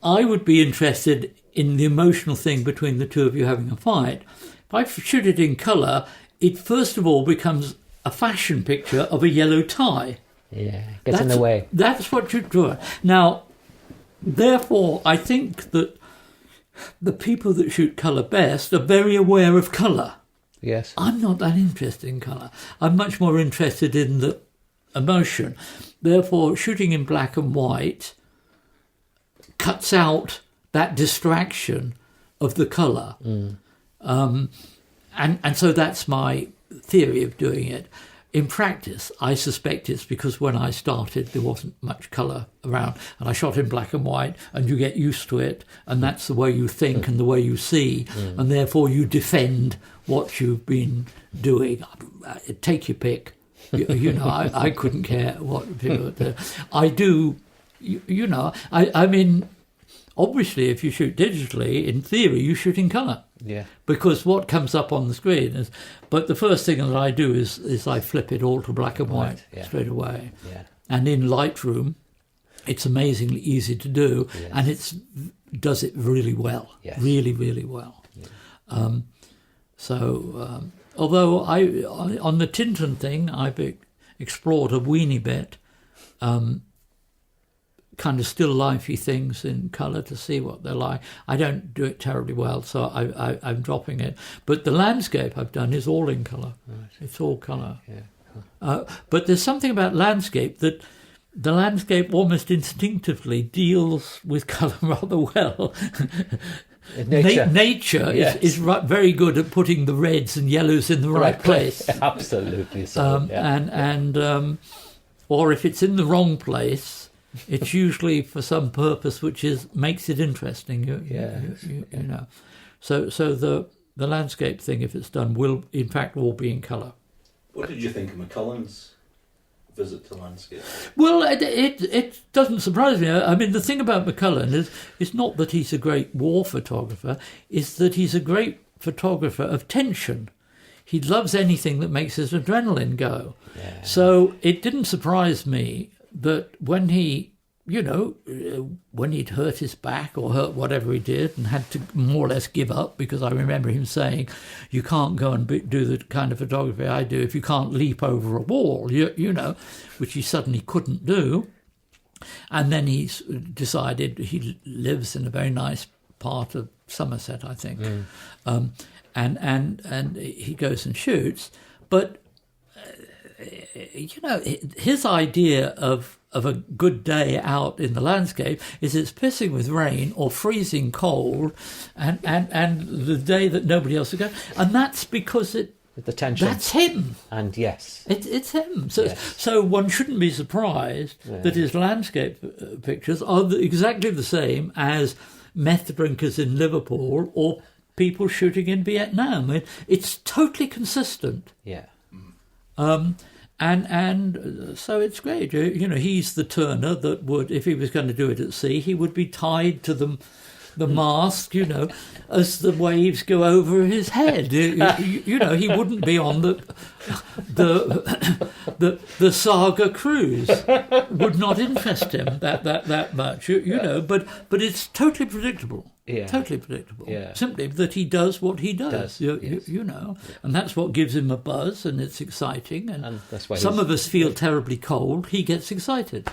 I would be interested in the emotional thing between the two of you having a fight. If I shoot it in colour, it first of all becomes a fashion picture of a yellow tie. Yeah, gets in the way. That's what you draw. Now, therefore, I think that the people that shoot colour best are very aware of colour. Yes. I'm not that interested in colour. I'm much more interested in the emotion. Therefore, shooting in black and white cuts out that distraction of the colour. And so that's my theory of doing it. In practice, I suspect it's because when I started, there wasn't much colour around, and I shot in black and white, and you get used to it, and that's the way you think and the way you see, and therefore you defend what you've been doing. Take your pick. You know, I couldn't care what people do. I do, you know, I mean, obviously, if you shoot digitally, in theory, you shoot in colour. Yeah. Because what comes up on the screen is... But the first thing that I do is I flip it all to black and white straight away. Yeah. And in Lightroom, it's amazingly easy to do, and it does it really well. Yes. Really, really well. Yeah. Although I on the TINTERN thing, I've explored a weeny bit, kind of still lifey things in colour to see what they're like. I don't do it terribly well, so I'm dropping it. But the landscape I've done is all in colour. Right. It's all colour. Yeah. But there's something about landscape that the landscape almost instinctively deals with colour rather well. Nature is very good at putting the reds and yellows in the right place. Absolutely so. Or if it's in the wrong place, it's usually for some purpose which makes it interesting. You know. So the landscape thing, if it's done, will in fact all be in colour. What did you think of McCullen's visit to landscape? Well, it doesn't surprise me. I mean, the thing about McCullen is not that he's a great war photographer, is that he's a great photographer of tension. He loves anything that makes his adrenaline go. Yeah. So it didn't surprise me that when he, when he'd hurt his back or hurt whatever he did and had to more or less give up, because I remember him saying, you can't go and do the kind of photography I do if you can't leap over a wall, which he suddenly couldn't do. And then he decided, he lives in a very nice part of Somerset, I think, and he goes and shoots. But his idea of a good day out in the landscape is it's pissing with rain or freezing cold, and the day that nobody else is going, and that's because the tension. That's him. And yes, it's him. So one shouldn't be surprised that his landscape pictures are exactly the same as meth drinkers in Liverpool or people shooting in Vietnam. It's totally consistent. Yeah. And so it's great. He's the turner that would, if he was going to do it at sea, he would be tied to the mast, as the waves go over his head. He wouldn't be on the Saga cruise. Would not interest him that much, But it's totally predictable. Yeah. Totally predictable. Yeah. Simply that he does what he does. And that's what gives him a buzz, and it's exciting. And that's why some of us feel terribly cold. He gets excited.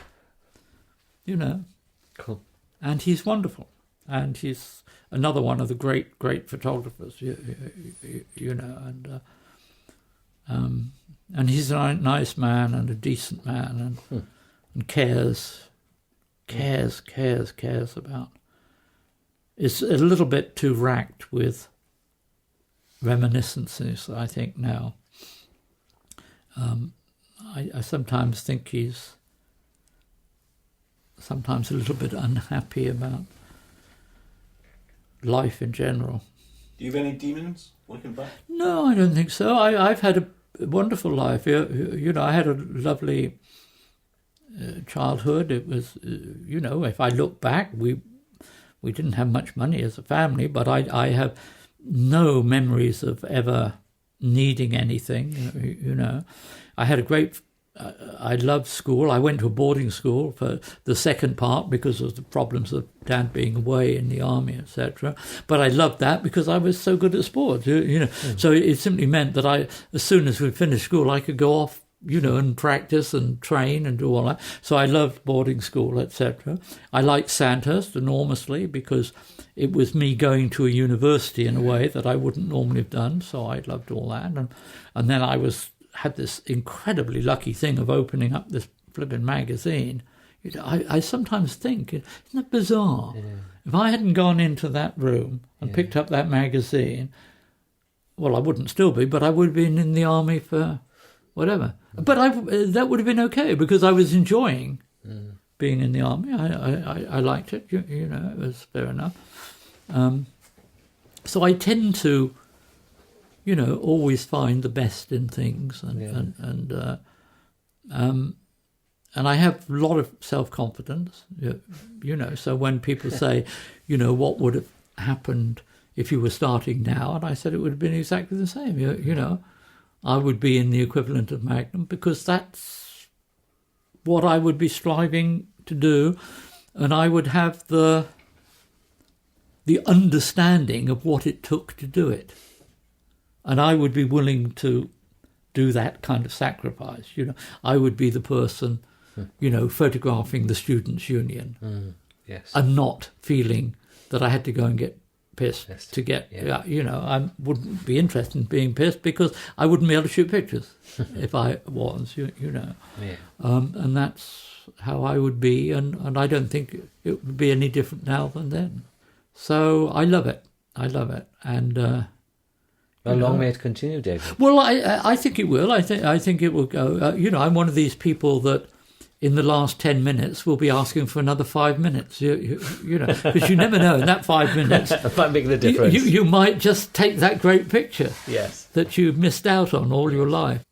Cool. And he's wonderful. And he's another one of the great photographers, and he's a nice man and a decent man, and cares about. It's a little bit too racked with reminiscences, I think, now. I sometimes think he's sometimes a little bit unhappy about life in general. Do you have any demons looking back? No, I don't think so. I've had a wonderful life. You know, I had a lovely childhood. It was, you know, if I look back, we didn't have much money as a family, but I have no memories of ever needing anything, you know. I had a great... I loved school. I went to a boarding school for the second part because of the problems of Dad being away in the army, etc. But I loved that because I was so good at sports, you know. So it simply meant that as soon as we finished school, I could go off, you know, and practice and train and do all that. So I loved boarding school, etc. I liked Sandhurst enormously because it was me going to a university in a way that I wouldn't normally have done. So I loved all that. And then I had this incredibly lucky thing of opening up this flipping magazine. You know, I sometimes think, isn't it bizarre? Yeah. If I hadn't gone into that room and picked up that magazine, well, I wouldn't still be, but I would have been in the army for whatever. But that would have been okay because I was enjoying being in the army. I liked it, you know, it was fair enough. So I tend to, you know, always find the best in things, and I have a lot of self-confidence, you know. So when people say, you know, what would have happened if you were starting now, and I said it would have been exactly the same. You know, I would be in the equivalent of Magnum because that's what I would be striving to do, and I would have the understanding of what it took to do it. And I would be willing to do that kind of sacrifice. You know, I would be the person, you know, photographing the Students' Union, yes, and not feeling that I had to go and get pissed to get. Yeah. You know, I wouldn't be interested in being pissed because I wouldn't be able to shoot pictures if I was. You know, and that's how I would be, and I don't think it would be any different now than then. So I love it. And. How long may it continue, David? Well, I think it will. I think it will go. You know, I'm one of these people that in the last 10 minutes will be asking for another 5 minutes. You know, because you never know. In that 5 minutes, that might make the difference. You might just take that great picture. Yes. That you've missed out on all your life.